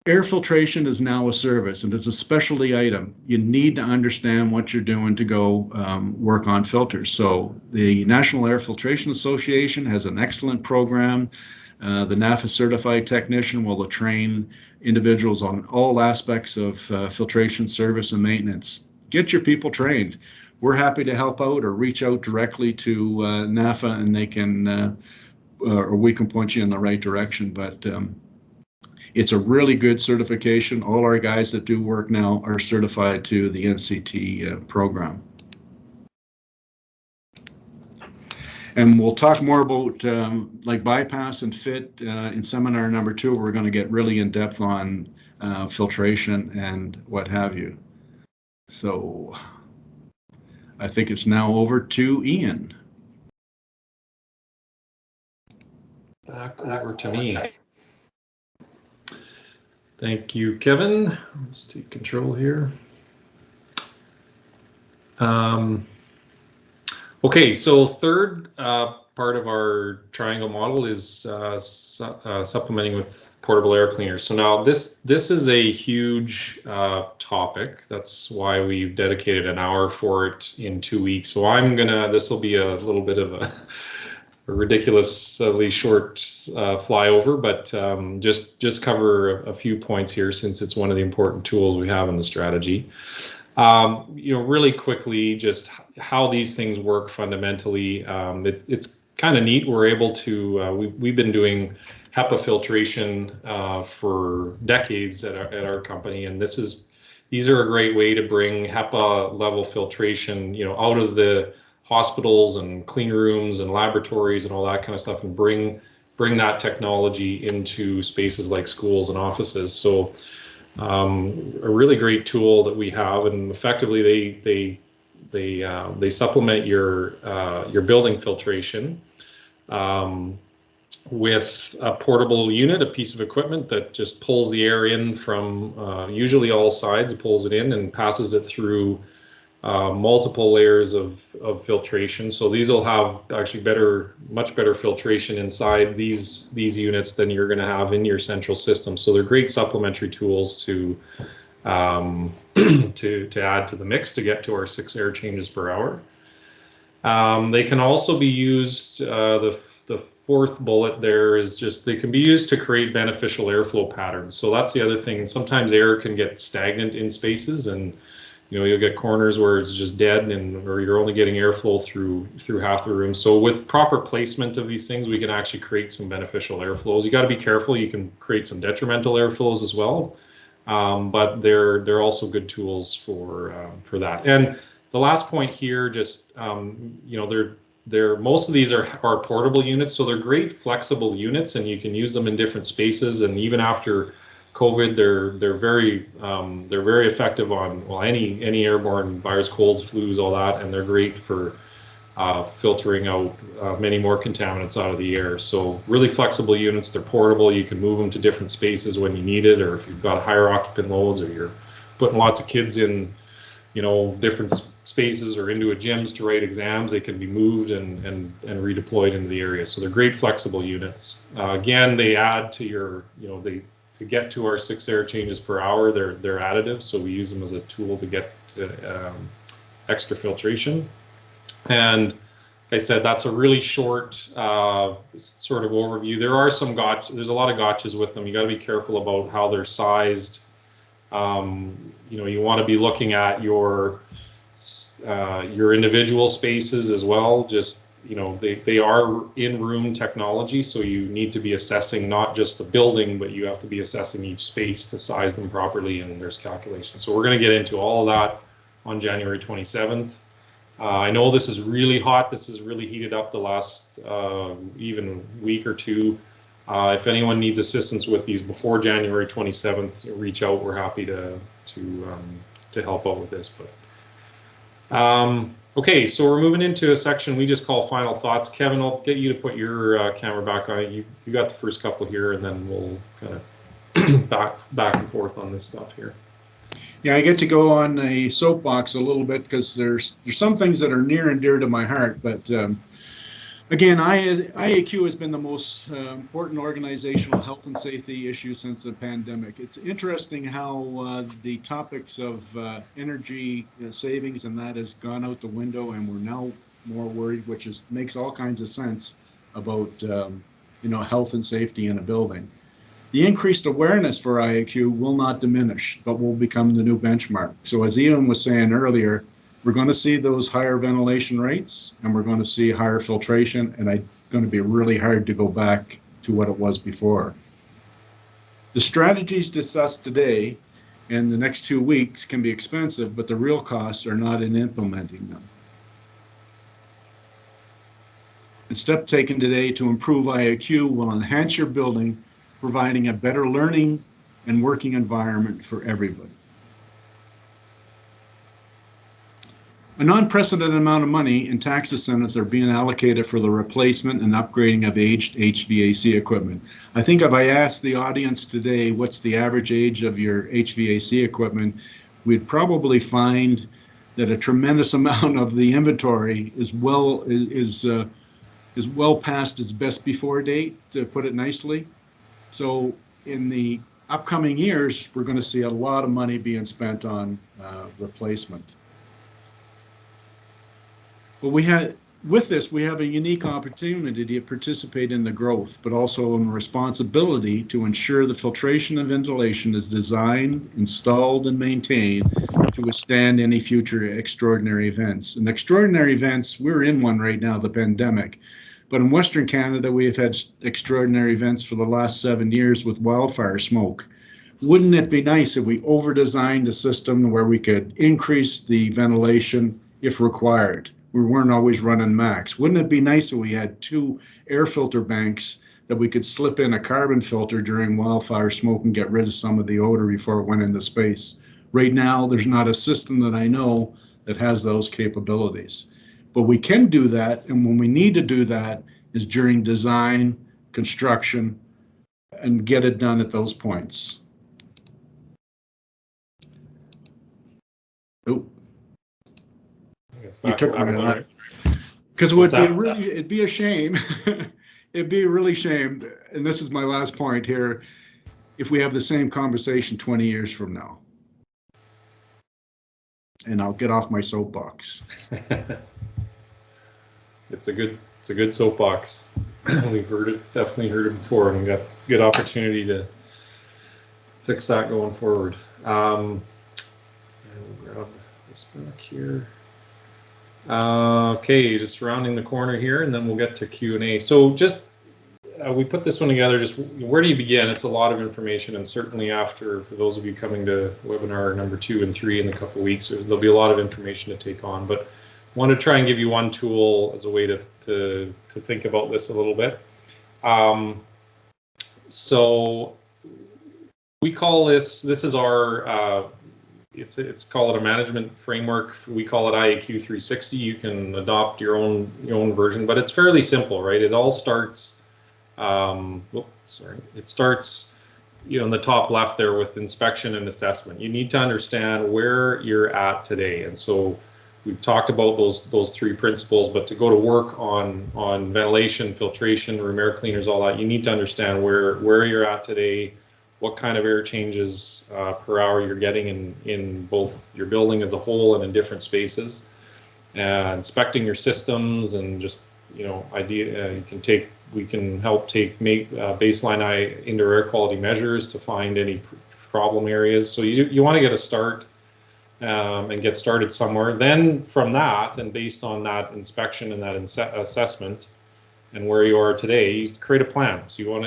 Air filtration is now a service and it's a specialty item. You need to understand what you're doing to go work on filters. So the National Air Filtration Association has an excellent program. The NAFA certified technician will train individuals on all aspects of filtration service and maintenance. Get your people trained. We're happy to help out or reach out directly to NAFA and they can, or we can point you in the right direction. But it's a really good certification. All our guys that do work now are certified to the NCT program. And we'll talk more about like bypass and fit in seminar number 2. We're going to get really in depth on filtration and what have you. So I think it's now over to Ian. Back over to me. Thank you, Kevin. Let's take control here. Okay, so third part of our triangle model is supplementing with portable air cleaners. So now this is a huge topic. That's why we've dedicated an hour for it in 2 weeks. So this will be a little bit of a ridiculously short flyover, but just cover a few points here since it's one of the important tools we have in the strategy. Really quickly, just how these things work fundamentally. It's kind of neat. We're able to, we've been doing HEPA filtration for decades at our company, and these are a great way to bring HEPA level filtration, out of the hospitals and clean rooms and laboratories and all that kind of stuff, and bring that technology into spaces like schools and offices. So a really great tool that we have, and effectively they supplement your building filtration with a portable unit, a piece of equipment that just pulls the air in from usually all sides, pulls it in and passes it through multiple layers of filtration. So these will have actually much better filtration inside these units than you're going to have in your central system. So they're great supplementary tools to to add to the mix to get to our 6 air changes per hour. They can also be used, the fourth bullet there is just, they can be used to create beneficial airflow patterns. So that's the other thing. Sometimes air can get stagnant in spaces, and you'll get corners where it's just dead, or you're only getting airflow through half the room. So with proper placement of these things, we can actually create some beneficial airflows. You got to be careful. You can create some detrimental airflows as well, but they're also good tools for that. And the last point here, just they're most of these are portable units, so they're great flexible units, and you can use them in different spaces. And even after COVID, they're very effective on any airborne virus, colds, flus, all that, and they're great for filtering out many more contaminants out of the air. So really flexible units. They're portable. You can move them to different spaces when you need it, or if you've got higher occupant loads, or you're putting lots of kids in different spaces or into a gyms to write exams, they can be moved and redeployed into the area. So they're great flexible units. Again, they add to your to get to our 6 air changes per hour, they're additive, so we use them as a tool to get to extra filtration. And like I said, that's a really short sort of overview. There are some there's a lot of gotchas with them. You got to be careful about how they're sized. You want to be looking at your individual spaces as well. Just they are in-room technology, so you need to be assessing not just the building, but you have to be assessing each space to size them properly, and there's calculations. So we're going to get into all of that on January 27th. I know this is really hot. This is really heated up the last even week or two. If anyone needs assistance with these before January 27th, reach out. We're happy to help out with this. But okay, so we're moving into a section we just call final thoughts. Kevin, I'll get you to put your camera back on. You got the first couple here, and then we'll kind of back and forth on this stuff here. Yeah, I get to go on a soapbox a little bit because there's some things that are near and dear to my heart. But again, IAQ has been the most important organizational health and safety issue since the pandemic. It's interesting how the topics of energy savings and that has gone out the window, and we're now more worried, which makes all kinds of sense about health and safety in a building. The increased awareness for IAQ will not diminish, but will become the new benchmark. So as Ian was saying earlier, we're going to see those higher ventilation rates, and we're going to see higher filtration, and it's going to be really hard to go back to what it was before. The strategies discussed today and the next 2 weeks can be expensive, but the real costs are not in implementing them. The step taken today to improve IAQ will enhance your building, providing a better learning and working environment for everybody. An unprecedented amount of money in tax incentives are being allocated for the replacement and upgrading of aged HVAC equipment. I think if I asked the audience today, what's the average age of your HVAC equipment, we'd probably find that a tremendous amount of the inventory is well past its best before date, to put it nicely. So in the upcoming years, we're going to see a lot of money being spent on replacement. But with this, we have a unique opportunity to participate in the growth, but also a responsibility to ensure the filtration and ventilation is designed, installed, and maintained to withstand any future extraordinary events. And extraordinary events, we're in one right now, the pandemic. But in Western Canada, we have had extraordinary events for the last 7 years with wildfire smoke. Wouldn't it be nice if we over-designed a system where we could increase the ventilation if required? We weren't always running max. Wouldn't it be nice if we had 2 air filter banks that we could slip in a carbon filter during wildfire smoke and get rid of some of the odor before it went into space? Right now, there's not a system that I know that has those capabilities. But we can do that, and when we need to do that is during design, construction, and get it done at those points. Oh. You took my line. Because it would be really, it'd be a shame. It'd be a really shame, and this is my last point here, if we have the same conversation 20 years from now. And I'll get off my soapbox. It's a good soapbox. We've definitely heard it before, and we got good opportunity to fix that going forward. And we'll grab this back here. Okay, just rounding the corner here, and then we'll get to Q&A. So just we put this one together. Just where do you begin? It's a lot of information, and certainly after, for those of you coming to webinar number 2 and 3 in a couple of weeks, there'll be a lot of information to take on. But I want to try and give you one tool as a way to think about this a little bit. So we call this is our it's called a management framework. We call it IAQ 360. You can adopt your own version, but it's fairly simple, right? It all starts it starts in the top left there with inspection and assessment. You need to understand where you're at today, and so we've talked about those 3 principles. But to go to work on ventilation, filtration, room air cleaners, all that, you need to understand where you're at today, what kind of air changes per hour you're getting in both your building as a whole and in different spaces, inspecting your systems, and just we can help make baseline indoor air quality measures to find any problem areas. So you want to get a start and get started somewhere. Then from that, and based on that inspection and that assessment and where you are today, you create a plan. So you want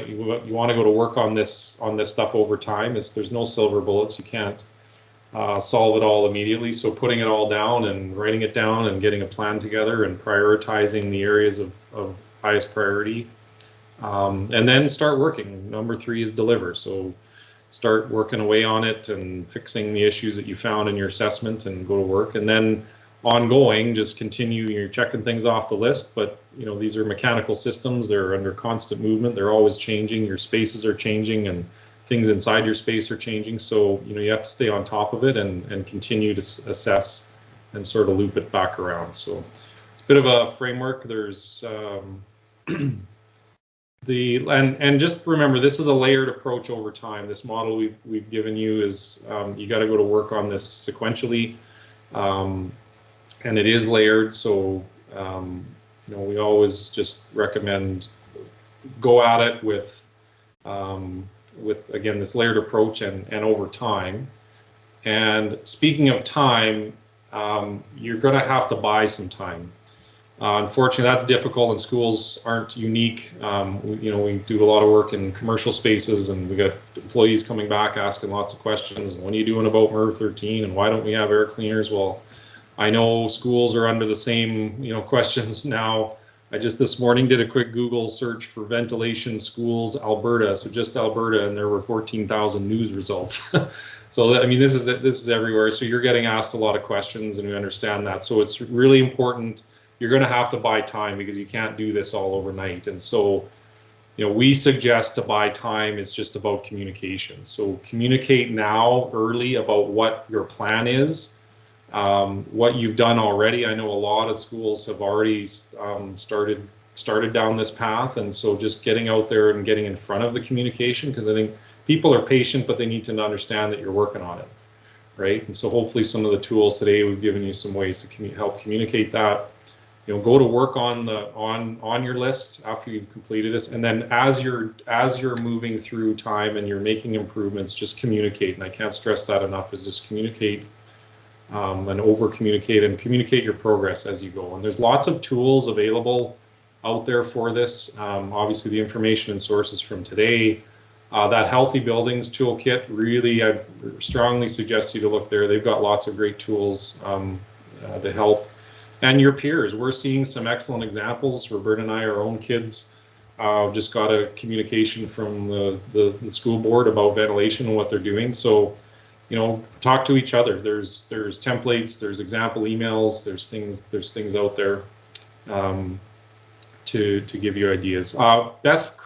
to go to work on this stuff over time. There's no silver bullets. You can't solve it all immediately. So putting it all down and writing it down and getting a plan together and prioritizing the areas of highest priority, and then start working. Number 3 is deliver. So start working away on it and fixing the issues that you found in your assessment and go to work. And then ongoing, just continue. You're checking things off the list, but these are mechanical systems. They're under constant movement. They're always changing. Your spaces are changing, and things inside your space are changing. So you have to stay on top of it and continue to assess and sort of loop it back around. So it's a bit of a framework. There's and just remember, this is a layered approach over time. This model we've given you is you got to go to work on this sequentially, and it is layered. So we always just recommend go at it with again this layered approach and over time. And speaking of time, you're going to have to buy some time. Unfortunately, that's difficult, and schools aren't unique. We do a lot of work in commercial spaces, and we got employees coming back asking lots of questions. What are you doing about MERV 13, and why don't we have air cleaners? Well, I know schools are under the same questions now. I just this morning did a quick Google search for ventilation schools Alberta, so just Alberta, and there were 14,000 news results. So I mean, this is everywhere. So you're getting asked a lot of questions, and we understand that. So it's really important. You're going to have to buy time because you can't do this all overnight. And so, we suggest to buy time is just about communication. So communicate now early about what your plan is, what you've done already. I know a lot of schools have already started down this path. And so just getting out there and getting in front of the communication, because I think people are patient, but they need to understand that you're working on it, right? And so hopefully some of the tools today, we've given you some ways to help communicate that. Go to work on your list after you've completed this, and then as you're moving through time and you're making improvements, just communicate. And I can't stress that enough, is just communicate and over communicate and communicate your progress as you go. And there's lots of tools available out there for this. Obviously the information and sources from today, that Healthy Buildings Toolkit, really I strongly suggest you to look there. They've got lots of great tools to help. And your peers, we're seeing some excellent examples. Roberta and I, our own kids, just got a communication from the school board about ventilation and what they're doing. So, talk to each other. There's templates, there's example emails, there's things out there to give you ideas. Best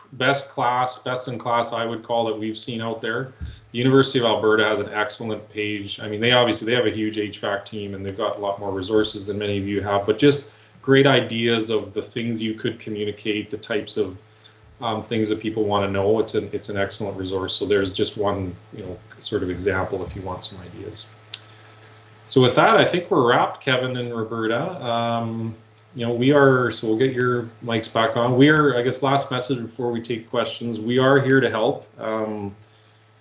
in class, I would call it, we've seen out there The University of Alberta has an excellent page. I mean, they have a huge HVAC team and they've got a lot more resources than many of you have, but just great ideas of the things you could communicate, the types of things that people want to know. It's an excellent resource. So there's just one, sort of example if you want some ideas. So with that, I think we're wrapped, Kevin and Roberta. So we'll get your mics back on. I guess last message before we take questions, we are here to help.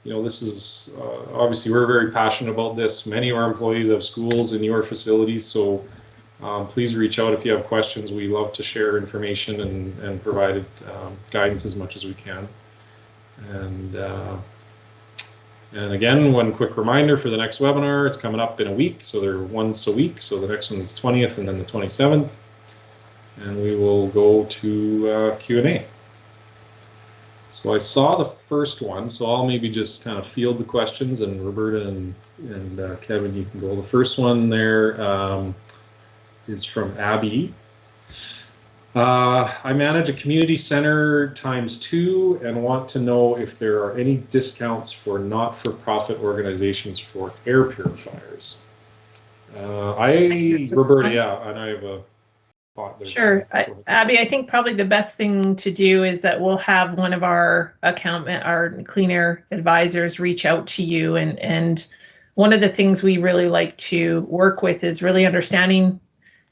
This is obviously we're very passionate about this. Many of our employees have schools in your facilities, so please reach out if you have questions. We love to share information and provide guidance as much as we can. And again, one quick reminder for the next webinar, it's coming up in a week, so they're once a week. So the next one is 20th and then the 27th. And we will go to Q&A. So I saw the first one, so I'll maybe just kind of field the questions, and Roberta and Kevin, you can go. The first one there is from Abby. I manage a community center ×2 and want to know if there are any discounts for not-for-profit organizations for air purifiers. Roberta, yeah, and I have a thought there. Sure. Abby, I think probably the best thing to do is that we'll have one of our clean air advisors reach out to you. And one of the things we really like to work with is really understanding,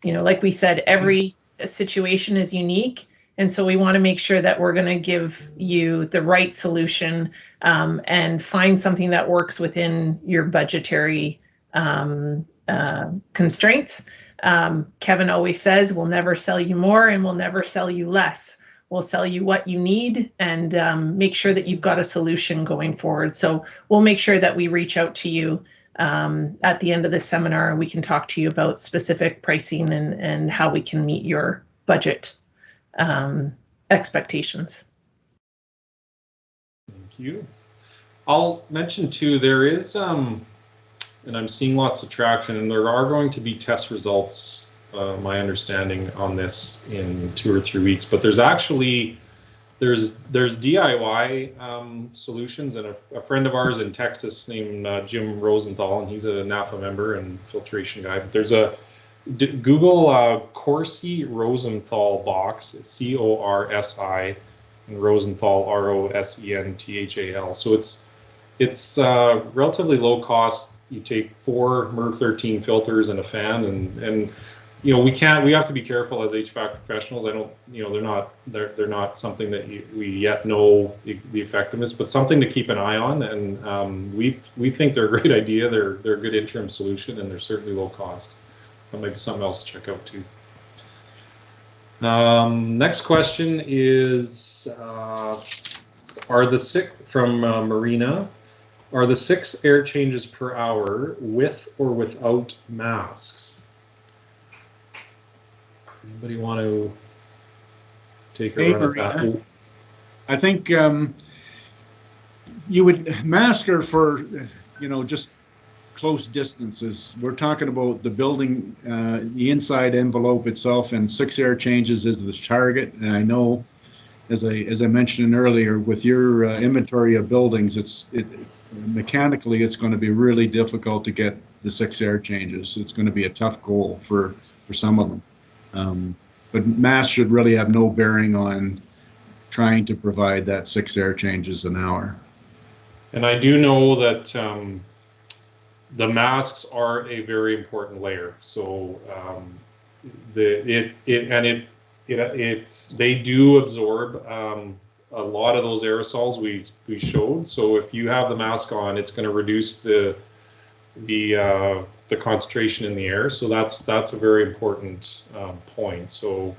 like we said, every situation is unique. And so we want to make sure that we're going to give you the right solution and find something that works within your budgetary constraints. Kevin always says, we'll never sell you more and we'll never sell you less. We'll sell you what you need and make sure that you've got a solution going forward. So we'll make sure that we reach out to you at the end of the seminar, and we can talk to you about specific pricing and how we can meet your budget expectations. Thank you. I'll mention too, there is, and I'm seeing lots of traction, and there are going to be test results, my understanding on this in 2 or 3 weeks, but there's actually, there's DIY solutions, and a friend of ours in Texas named Jim Rosenthal, and he's a NAPA member and filtration guy, but there's a Google Corsi Rosenthal box, CORSI, and Rosenthal, ROSENTHAL. So it's relatively low cost. You take 4 MER13 filters and a fan, and we have to be careful as HVAC professionals. They're not something that we yet know the effectiveness, but something to keep an eye on. And we think they're a great idea. They're a good interim solution, and they're certainly low cost. That might be something else to check out too. Next question is, from Marina, are the 6 air changes per hour with or without masks? Anybody want to take a run at that? I think you would mask her for, just close distances. We're talking about the building, the inside envelope itself, and 6 air changes is the target. And I know, as I mentioned earlier, with your inventory of buildings, mechanically it's going to be really difficult to get the 6 air changes. It's going to be a tough goal for some of them. But masks should really have no bearing on trying to provide that 6 air changes an hour. And I do know that the masks are a very important layer. So they do absorb a lot of those aerosols we showed. So if you have the mask on, it's going to reduce the concentration in the air. So that's a very important point. So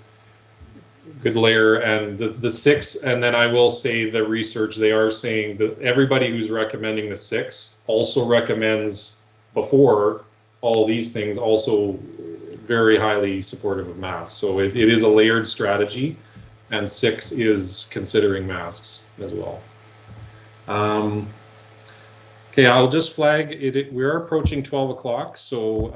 good layer, and the 6, and then I will say the research, they are saying that everybody who's recommending the 6 also recommends, before all these things, also very highly supportive of masks. So it is a layered strategy, and 6 is considering masks as well. Okay, I'll just flag it. We are approaching 12 o'clock, so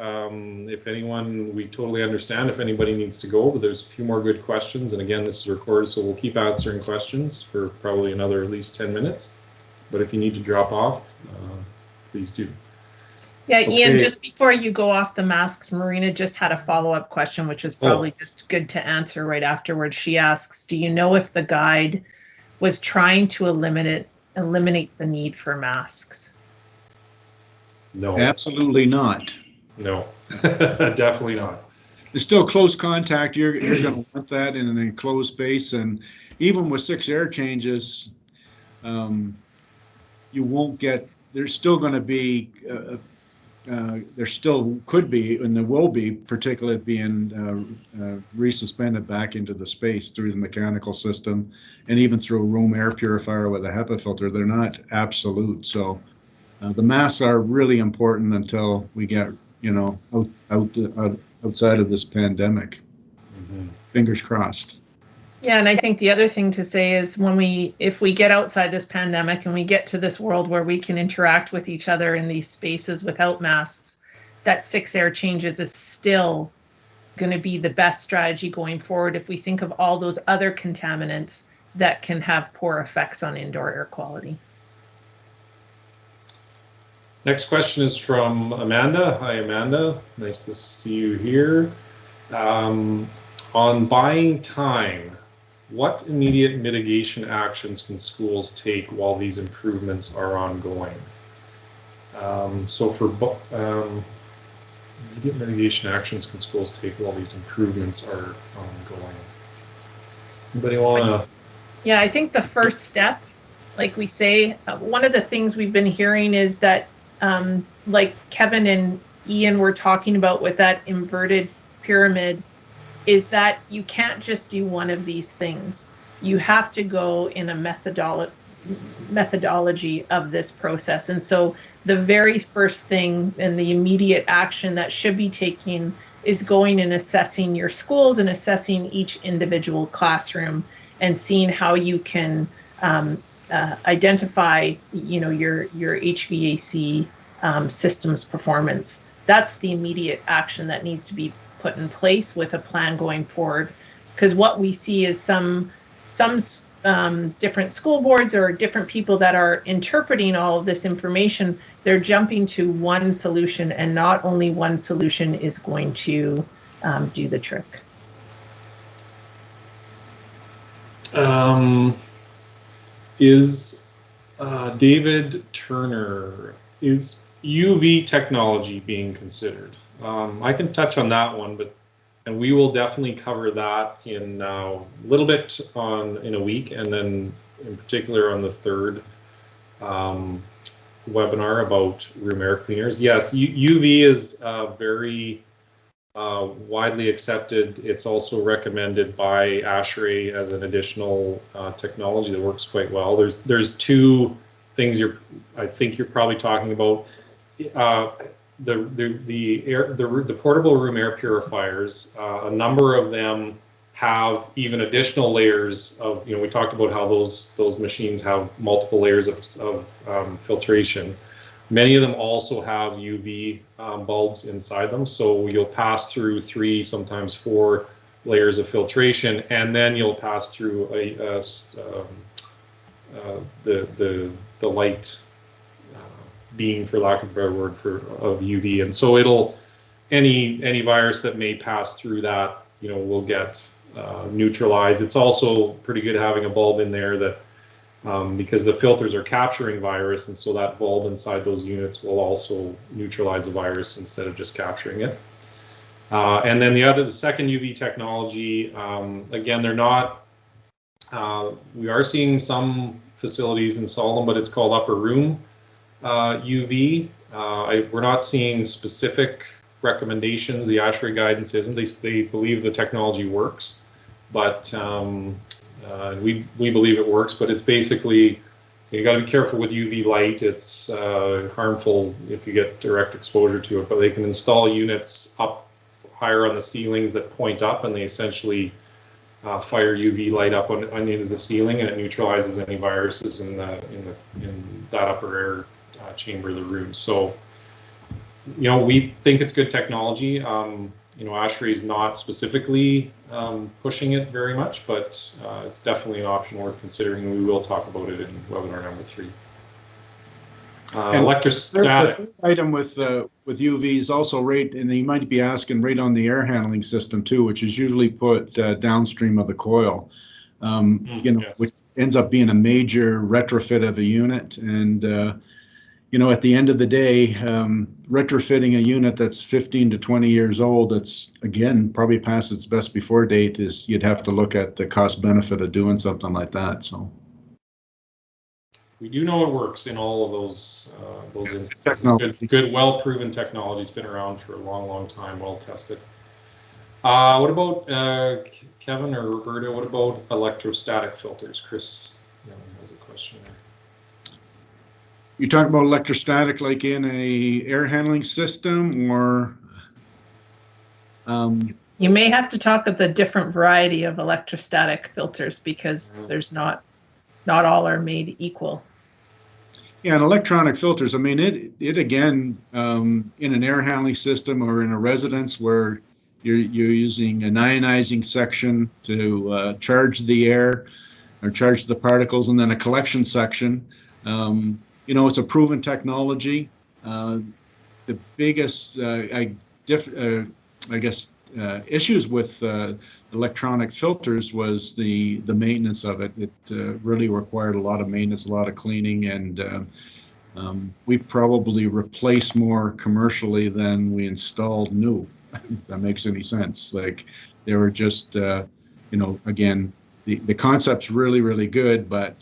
if anyone, we totally understand if anybody needs to go, but there's a few more good questions. And again, this is recorded, so we'll keep answering questions for probably another at least 10 minutes. But if you need to drop off, please do. Yeah, Ian, Okay. just before you go off the masks, Marina just had a follow-up question, which is probably just good to answer right afterwards. She asks, do you know if the guide was trying to eliminate the need for masks? No. Absolutely not. No, definitely not. There's still close contact. You're going to want that in an enclosed space, and even with 6 air changes, you won't get. There's still going to be. There still could be, and there will be, particulate being resuspended back into the space through the mechanical system, and even through a room air purifier with a HEPA filter. They're not absolute, so the masks are really important until we get, outside of this pandemic. Mm-hmm. Fingers crossed. Yeah, and I think the other thing to say is if we get outside this pandemic and we get to this world where we can interact with each other in these spaces without masks, that 6 air changes is still going to be the best strategy going forward if we think of all those other contaminants that can have poor effects on indoor air quality. Next question is from Amanda. Hi, Amanda. Nice to see you here. On buying time, what immediate mitigation actions can schools take while these improvements are ongoing? So for immediate mitigation actions can schools take while these improvements are ongoing? Anybody want to? Yeah, I think the first step, like we say, one of the things we've been hearing is that, like Kevin and Ian were talking about with that inverted pyramid, is that you can't just do one of these things. You have to go in a methodology of this process. And so the very first thing and the immediate action that should be taken is going and assessing your schools and assessing each individual classroom and seeing how you can identify, your HVAC systems performance. That's the immediate action that needs to be put in place with a plan going forward. Because what we see is some different school boards or different people that are interpreting all of this information, they're jumping to one solution, and not only one solution is going to do the trick. Is David Turner, is UV technology being considered? I can touch on that one, and we will definitely cover that in a little bit in a week, and then in particular on the third webinar about room air cleaners. Yes, UV is very widely accepted. It's also recommended by ASHRAE as an additional technology that works quite well. There's two things I think you're probably talking about. The portable room air purifiers, a number of them have even additional layers of, we talked about how those machines have multiple layers of filtration. Many of them also have UV bulbs inside them, so you'll pass through 3, sometimes 4 layers of filtration, and then you'll pass through the light beam, for lack of a better word, of UV, and so any virus that may pass through that, will get neutralized. It's also pretty good having a bulb in there that, because the filters are capturing virus, and so that bulb inside those units will also neutralize the virus instead of just capturing it. And then the second UV technology, again, they're not. We are seeing some facilities install them, but it's called upper room UV. We're not seeing specific recommendations. The ASHRAE guidance isn't. They believe the technology works, but we believe it works. But it's basically, you got to be careful with UV light. It's harmful if you get direct exposure to it. But they can install units up higher on the ceilings that point up, and they essentially fire UV light up on into the ceiling, and it neutralizes any viruses in that upper air chamber of the room. So, we think it's good technology. ASHRAE is not specifically pushing it very much, but it's definitely an option worth considering, and we will talk about it in webinar number 3. Electrostatic. The third item with UVs also right, and you might be asking right on the air handling system too, which is usually put downstream of the coil. Yes. Which ends up being a major retrofit of a unit. And, at the end of the day, retrofitting a unit that's 15 to 20 years old, that's, again, probably past its best before date, is you'd have to look at the cost benefit of doing something like that. So we do know it works in all of those instances. Good, well-proven technology. It's been around for a long, long time, well-tested. What about Kevin or Roberta? What about electrostatic filters? Chris has a question there. You talk about electrostatic like in a air handling system, or you may have to talk of the different variety of electrostatic filters, because there's not all are made equal. Yeah, and electronic filters, I mean, it again, in an air handling system or in a residence where you're using an ionizing section to charge the air or charge the particles, and then a collection section. It's a proven technology. The biggest, issues with electronic filters was the maintenance of it. It really required a lot of maintenance, a lot of cleaning, and we probably replaced more commercially than we installed new. If that makes any sense. Like, they were just, again, the concept's really, really good, but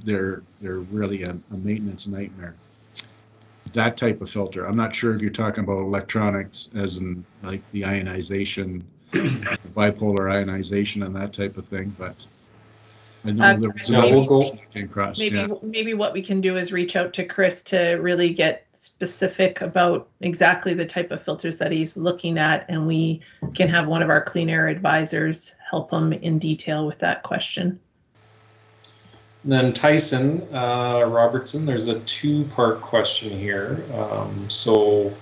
they're really a maintenance nightmare. That type of filter. I'm not sure if you're talking about electronics as in like the ionization, bipolar ionization and that type of thing, but I know there was maybe, across. Maybe what we can do is reach out to Chris to really get specific about exactly the type of filters that he's looking at, and we can have one of our clean air advisors help him in detail with that question. And then Tyson Robertson, there's a two-part question here. So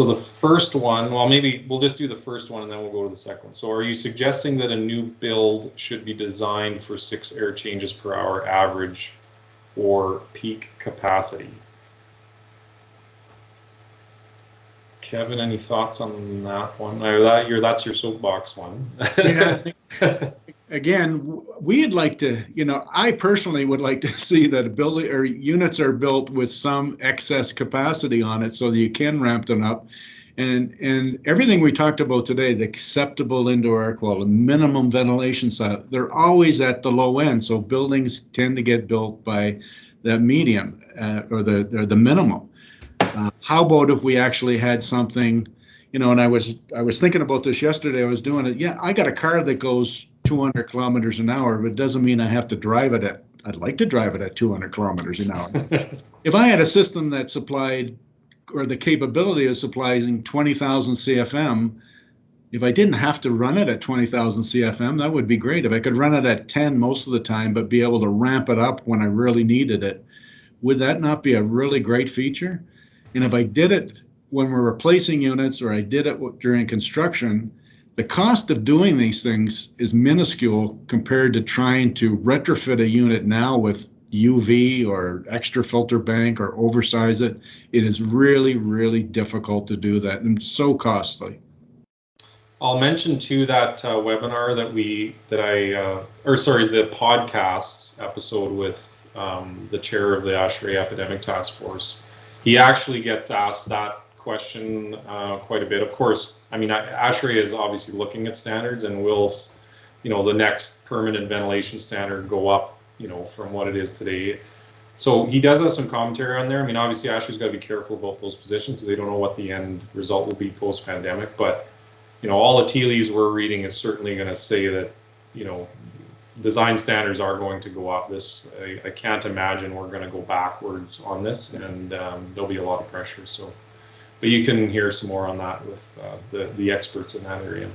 the first one, well, maybe we'll just do the first one and then we'll go to the second one. So are you suggesting that a new build should be designed for 6 air changes per hour average or peak capacity? Kevin, any thoughts on that one? That's your soapbox one. Yeah. Again, we'd like to, I personally would like to see that a building or units are built with some excess capacity on it so that you can ramp them up. And everything we talked about today, the acceptable indoor air quality, minimum ventilation size, they're always at the low end. So buildings tend to get built by that medium or the minimum. How about if we actually had something, and I was thinking about this yesterday. I was doing it. Yeah, I got a car that goes 200 kilometers an hour, but it doesn't mean I have to drive it at, I'd like to drive it at 200 kilometers an hour. If I had a system that supplied, or the capability of supplying 20,000 CFM, if I didn't have to run it at 20,000 CFM, that would be great. If I could run it at 10 most of the time, but be able to ramp it up when I really needed it, would that not be a really great feature? And if I did it when we're replacing units, or I did it during construction, the cost of doing these things is minuscule compared to trying to retrofit a unit now with UV or extra filter bank or oversize it. It is really, really difficult to do that and so costly. I'll mention too that webinar the podcast episode with the chair of the ASHRAE Epidemic Task Force. He actually gets asked that question quite a bit. Of course, I mean, ASHRAE is obviously looking at standards, and will, the next permanent ventilation standard go up, from what it is today. So he does have some commentary on there. I mean, obviously ASHRAE's got to be careful about those positions because they don't know what the end result will be post-pandemic. But, all the tea leaves we're reading is certainly going to say that, design standards are going to go up. I can't imagine we're going to go backwards on this, and there'll be a lot of pressure. So. But you can hear some more on that with the experts in that area.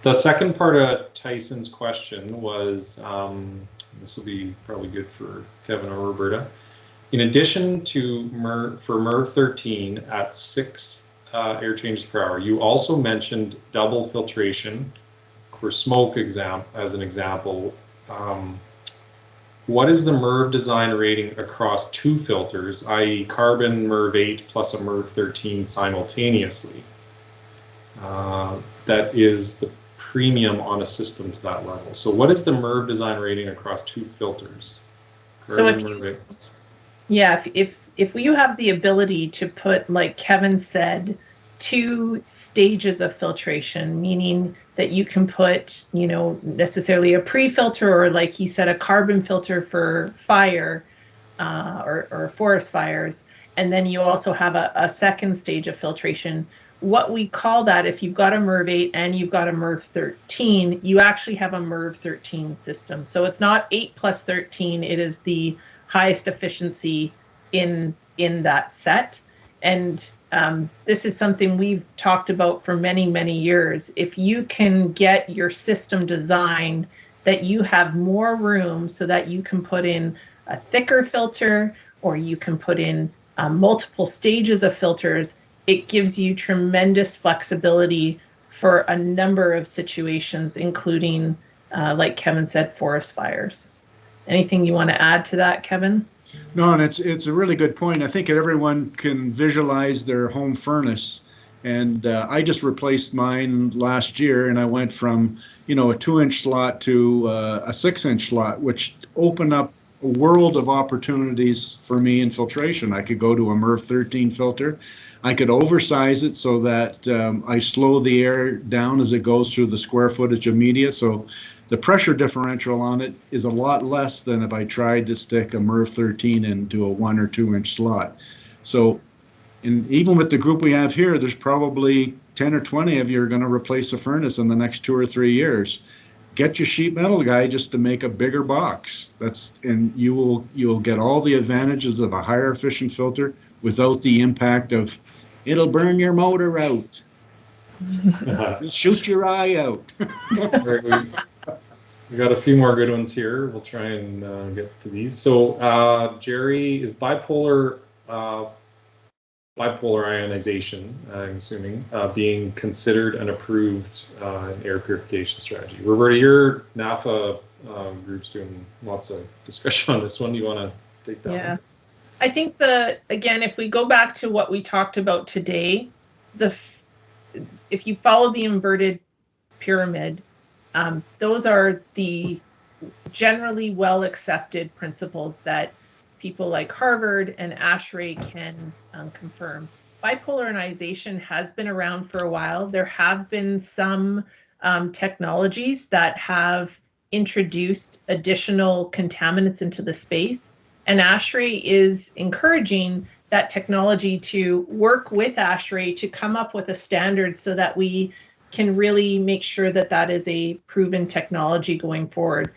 The second part of Tyson's question was, this will be probably good for Kevin or Roberta. In addition to MER 13 at 6 air changes per hour, you also mentioned double filtration for smoke as an example. what is the MERV design rating across two filters, i.e. carbon MERV 8 plus a MERV 13 simultaneously? That is the premium on a system to that level. So what is the MERV design rating across two filters? So if MERV 8. Yeah, if you have the ability to put, like Kevin said, 2 stages of filtration, meaning that you can put, necessarily a pre-filter, or like he said, a carbon filter for fire or forest fires, and then you also have a second stage of filtration. What we call that, if you've got a MERV 8 and you've got a MERV 13, you actually have a MERV 13 system. So it's not 8 plus 13, it is the highest efficiency in that set. And this is something we've talked about for many, many years. If you can get your system designed that you have more room so that you can put in a thicker filter, or you can put in multiple stages of filters, it gives you tremendous flexibility for a number of situations, including, like Kevin said, forest fires. Anything you want to add to that, Kevin? No, and it's a really good point. I think everyone can visualize their home furnace. And I just replaced mine last year, and I went from, a 2-inch slot to a 6-inch slot, which opened up a world of opportunities for me in filtration. I could go to a MERV 13 filter. I could oversize it so that I slow the air down as it goes through the square footage of media. So the pressure differential on it is a lot less than if I tried to stick a MERV 13 into a 1 or 2-inch slot. So, and even with the group we have here, there's probably 10 or 20 of you are going to replace a furnace in the next 2 or 3 years. Get your sheet metal guy just to make a bigger box. And you'll get all the advantages of a higher efficient filter without the impact of it'll burn your motor out. It'll shoot your eye out. We got a few more good ones here. We'll try and get to these. So Jerry, is bipolar ionization, I'm assuming, being considered and approved air purification strategy? Roberta, your NAFA group's doing lots of discussion on this one. Do you want to take that one? I think again, if we go back to what we talked about today, if you follow the inverted pyramid, those are the generally well accepted principles that people like Harvard and ASHRAE can confirm. Bipolar ionization has been around for a while. There have been some technologies that have introduced additional contaminants into the space, and ASHRAE is encouraging that technology to work with ASHRAE to come up with a standard so that we can really make sure that that is a proven technology going forward.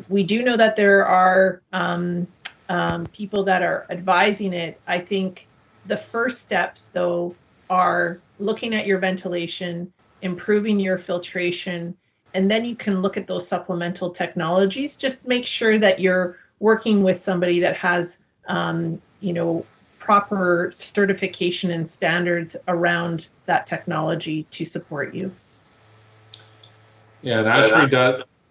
We do know that there are people that are advising it. I think the first steps, though, are looking at your ventilation, improving your filtration, and then you can look at those supplemental technologies. Just make sure that you're working with somebody that has, proper certification and standards around that technology to support you. Yeah, and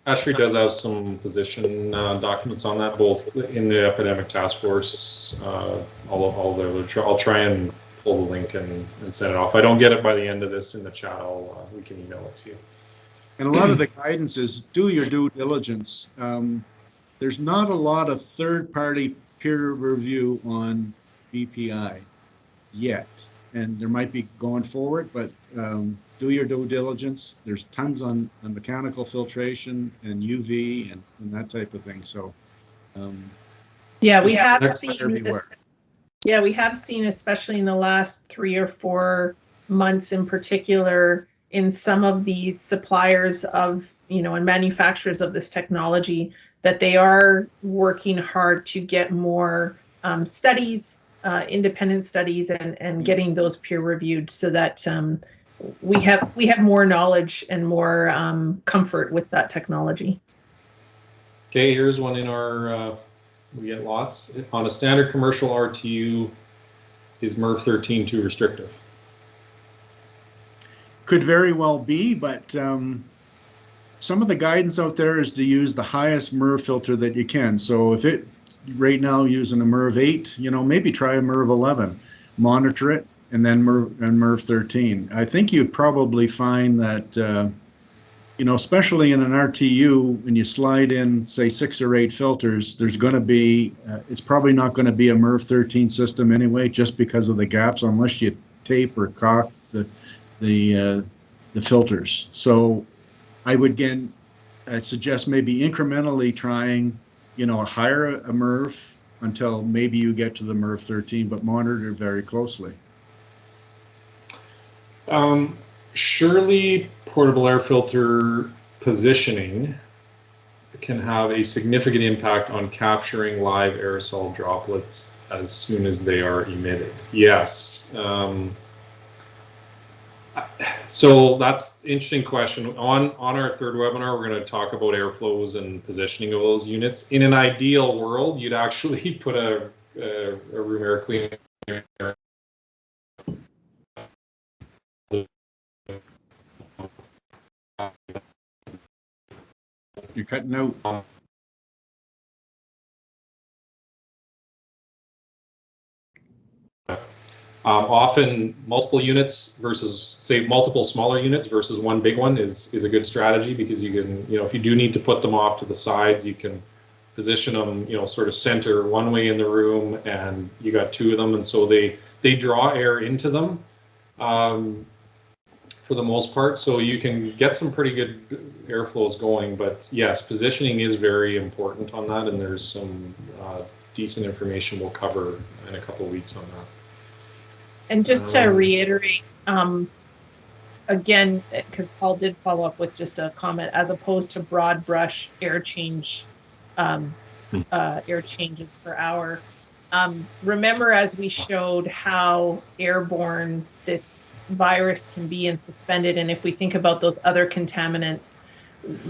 ASHRAE does have some position documents on that, both in the epidemic task force, all the literature. I'll try and pull the link and send it off. If I don't get it by the end of this in the chat, we can email it to you. And a lot of the guidance is do your due diligence. There's not a lot of third-party peer review on BPI yet, and there might be going forward, but do your due diligence. There's tons on mechanical filtration and UV and that type of thing. So yeah, we have seen this. Yeah, we have seen, especially in the last 3 or 4 months in particular, in some of these suppliers of, and manufacturers of this technology, that they are working hard to get more studies, independent studies, and getting those peer reviewed so that we have more knowledge and more comfort with that technology. Okay, here's one in our, we get lots. On a standard commercial RTU, is MERV 13 too restrictive? Could very well be, but some of the guidance out there is to use the highest MERV filter that you can. So if it right now using a MERV 8, maybe try a MERV 11, monitor it, and then MERV 13. I think you'd probably find that, especially in an RTU, when you slide in, say, 6 or 8 filters, there's going to be, it's probably not going to be a MERV 13 system anyway, just because of the gaps, unless you tape or caulk the filters. So I would suggest maybe incrementally trying, a higher a MERV until maybe you get to the MERV 13, but monitor it very closely. Surely portable air filter positioning can have a significant impact on capturing live aerosol droplets as soon as they are emitted. Yes. So that's an interesting question. On our third webinar, we're going to talk about airflows and positioning of those units. In an ideal world, you'd actually put a room air cleaner You're cutting out. Often multiple units versus, say, multiple smaller units versus one big one is a good strategy, because you can, if you do need to put them off to the sides, you can position them, sort of center one way in the room, and you got 2 of them, and so they draw air into them for the most part, so you can get some pretty good airflows going. But yes, positioning is very important on that, and there's some decent information we'll cover in a couple of weeks on that. And just to reiterate, again, because Paul did follow up with just a comment, as opposed to broad brush air changes per hour. Remember, as we showed how airborne this virus can be and suspended, and if we think about those other contaminants,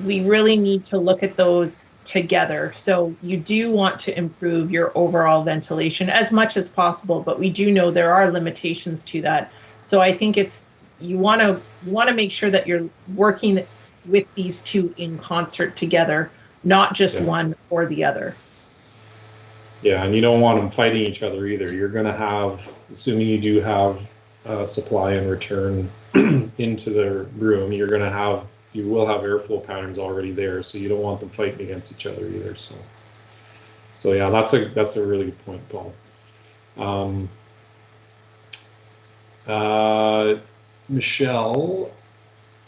we really need to look at those together. So you do want to improve your overall ventilation as much as possible, but we do know there are limitations to that. So I think you want to make sure that you're working with these 2 in concert together, not just one or the other. Yeah, and you don't want them fighting each other either. You're going to have, assuming you do have supply and return into the room, you will have airflow patterns already there, so you don't want them fighting against each other either. So yeah, that's a really good point, Paul. Michelle,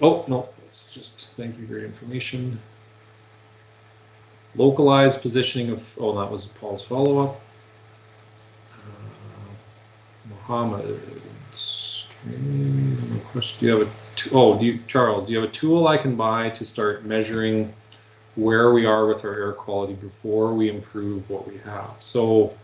oh no, it's just, thank you for your information. Localized positioning of, oh, that was Paul's follow-up. Mohammed, question, do you have Charles, do you have a tool I can buy to start measuring where we are with our air quality before we improve what we have? So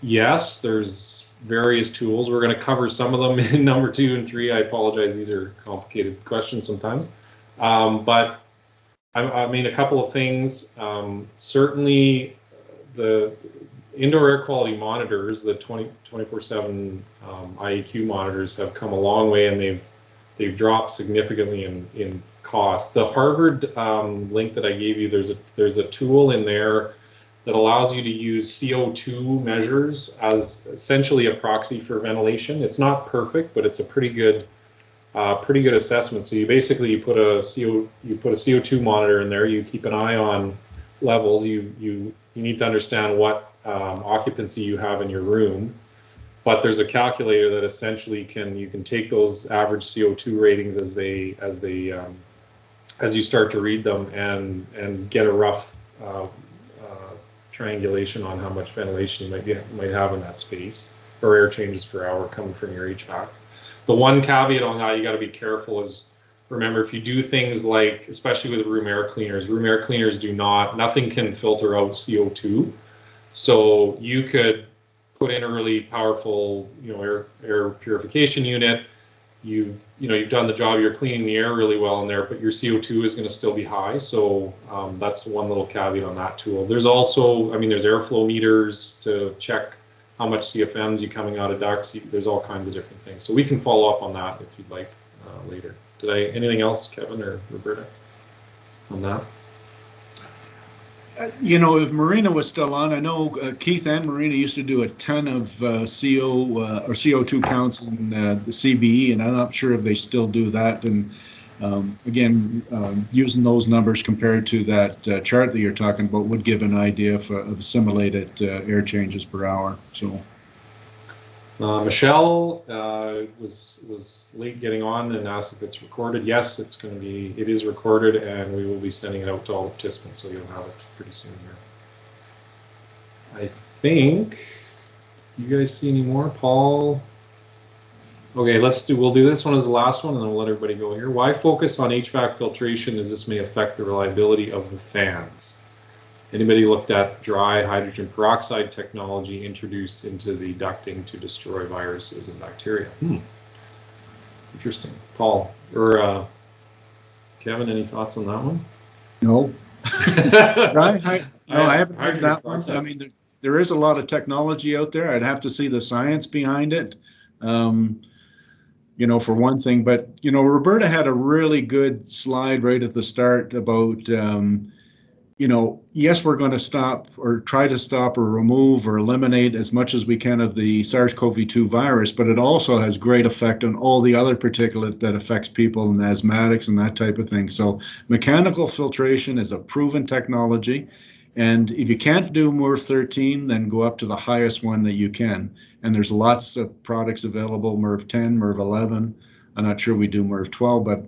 yes, there's various tools. We're going to cover some of them in number 2 and 3. I apologize, these are complicated questions sometimes. But I mean, a couple of things. Certainly the indoor air quality monitors, the 24/7 IAQ monitors, have come a long way, and they've dropped significantly in cost. The Harvard link that I gave you, there's a tool in there that allows you to use CO2 measures as essentially a proxy for ventilation. It's not perfect, but it's a pretty good assessment. So you put a CO2 monitor in there. You keep an eye on levels. You need to understand what occupancy you have in your room, but there's a calculator that essentially you can take those average CO2 ratings as you start to read them, and get a rough triangulation on how much ventilation you might have in that space, or air changes per hour coming from your HVAC. The one caveat on that you got to be careful is, remember, if you do things like, especially with room air cleaners nothing can filter out CO2. So you could put in a really powerful, air purification unit. You've done the job. You're cleaning the air really well in there, but your CO2 is going to still be high. So that's one little caveat on that tool. There's also, there's airflow meters to check how much CFMs you coming out of ducts. There's all kinds of different things. So we can follow up on that if you'd like later. Anything else, Kevin or Roberta, on that? You know, if Marina was still on, I know Keith and Marina used to do a ton of CO or CO2 counts in the CBE, and I'm not sure if they still do that. And again, using those numbers compared to that chart that you're talking about would give an idea of simulated air changes per hour. So. Michelle was late getting on and asked if it's recorded. Yes, it is recorded, and we will be sending it out to all the participants, so you'll have it pretty soon here. I think, you guys see any more? Paul? Okay, we'll do this one as the last one, and then we'll let everybody go here. Why focus on HVAC filtration, as this may affect the reliability of the fans? Anybody looked at dry hydrogen peroxide technology introduced into the ducting to destroy viruses and bacteria? Interesting. Paul or Kevin, any thoughts on that one? No. Right? No, I haven't heard that one. I mean, there is a lot of technology out there. I'd have to see the science behind it. You know, for one thing, but you know, Roberta had a really good slide right at the start about you know, yes, we're going to stop or try to stop or remove or eliminate as much as we can of the SARS-CoV-2 virus, but it also has great effect on all the other particulate that affects people and asthmatics and that type of thing. So mechanical filtration is a proven technology. And if you can't do MERV 13, then go up to the highest one that you can. And there's lots of products available, MERV 10, MERV 11. I'm not sure we do MERV 12, but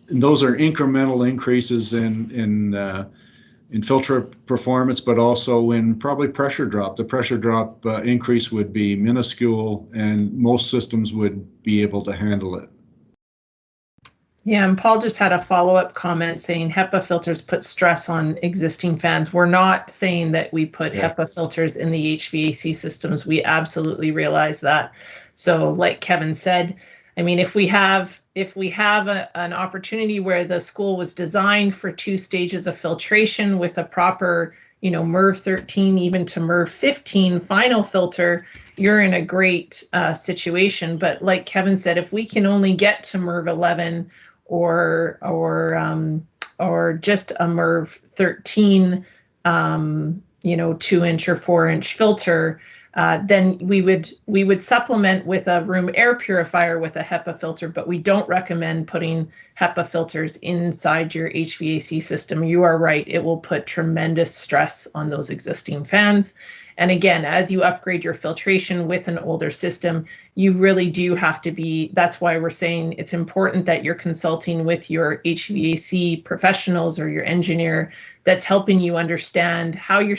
those are incremental increases in filter performance, but also in probably pressure drop. The pressure drop increase would be minuscule, and most systems would be able to handle it. Yeah, and Paul just had a follow-up comment saying HEPA filters put stress on existing fans. We're not saying that we put HEPA filters in the HVAC systems. We absolutely realize that. So like Kevin said, I mean, if we have an opportunity where the school was designed for 2 stages of filtration with a proper, you know, MERV 13 even to MERV 15 final filter, you're in a great situation. But like Kevin said, if we can only get to MERV 11 or just a MERV 13, you know, 2-inch or 4-inch filter, then we would supplement with a room air purifier with a HEPA filter, but we don't recommend putting HEPA filters inside your HVAC system. You are right, it will put tremendous stress on those existing fans. And again, as you upgrade your filtration with an older system, you really do have to be, that's why we're saying it's important that you're consulting with your HVAC professionals or your engineer that's helping you understand how your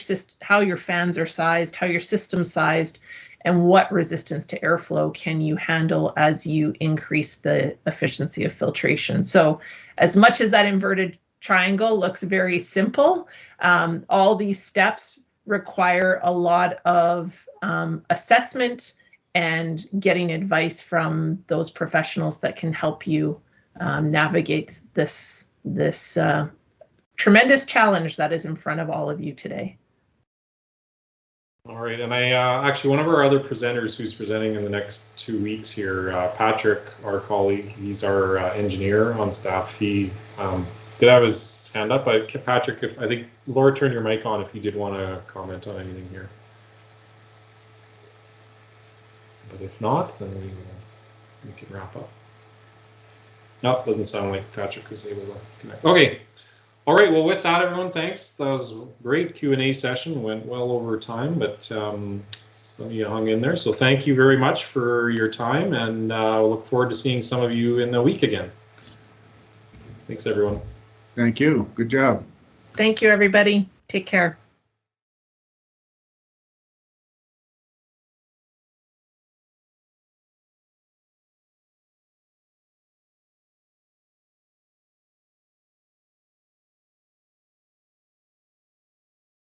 fans are sized, how your system's sized, and what resistance to airflow can you handle as you increase the efficiency of filtration. So as much as that inverted triangle looks very simple, all these steps require a lot of assessment and getting advice from those professionals that can help you navigate this tremendous challenge that is in front of all of you today. All right, and I actually, one of our other presenters who's presenting in the next 2 weeks here, Patrick, our colleague, he's our engineer on staff. He did have his hand up. Patrick, I think Laura turned your mic on if you did want to comment on anything here. But if not, then we can wrap up. No, it doesn't sound like Patrick was able to connect. Okay. All right, well, with that, everyone, thanks. That was a great Q&A session. Went well over time, but some of you hung in there. So thank you very much for your time, and we'll look forward to seeing some of you in a week again. Thanks, everyone. Thank you. Good job. Thank you, everybody. Take care.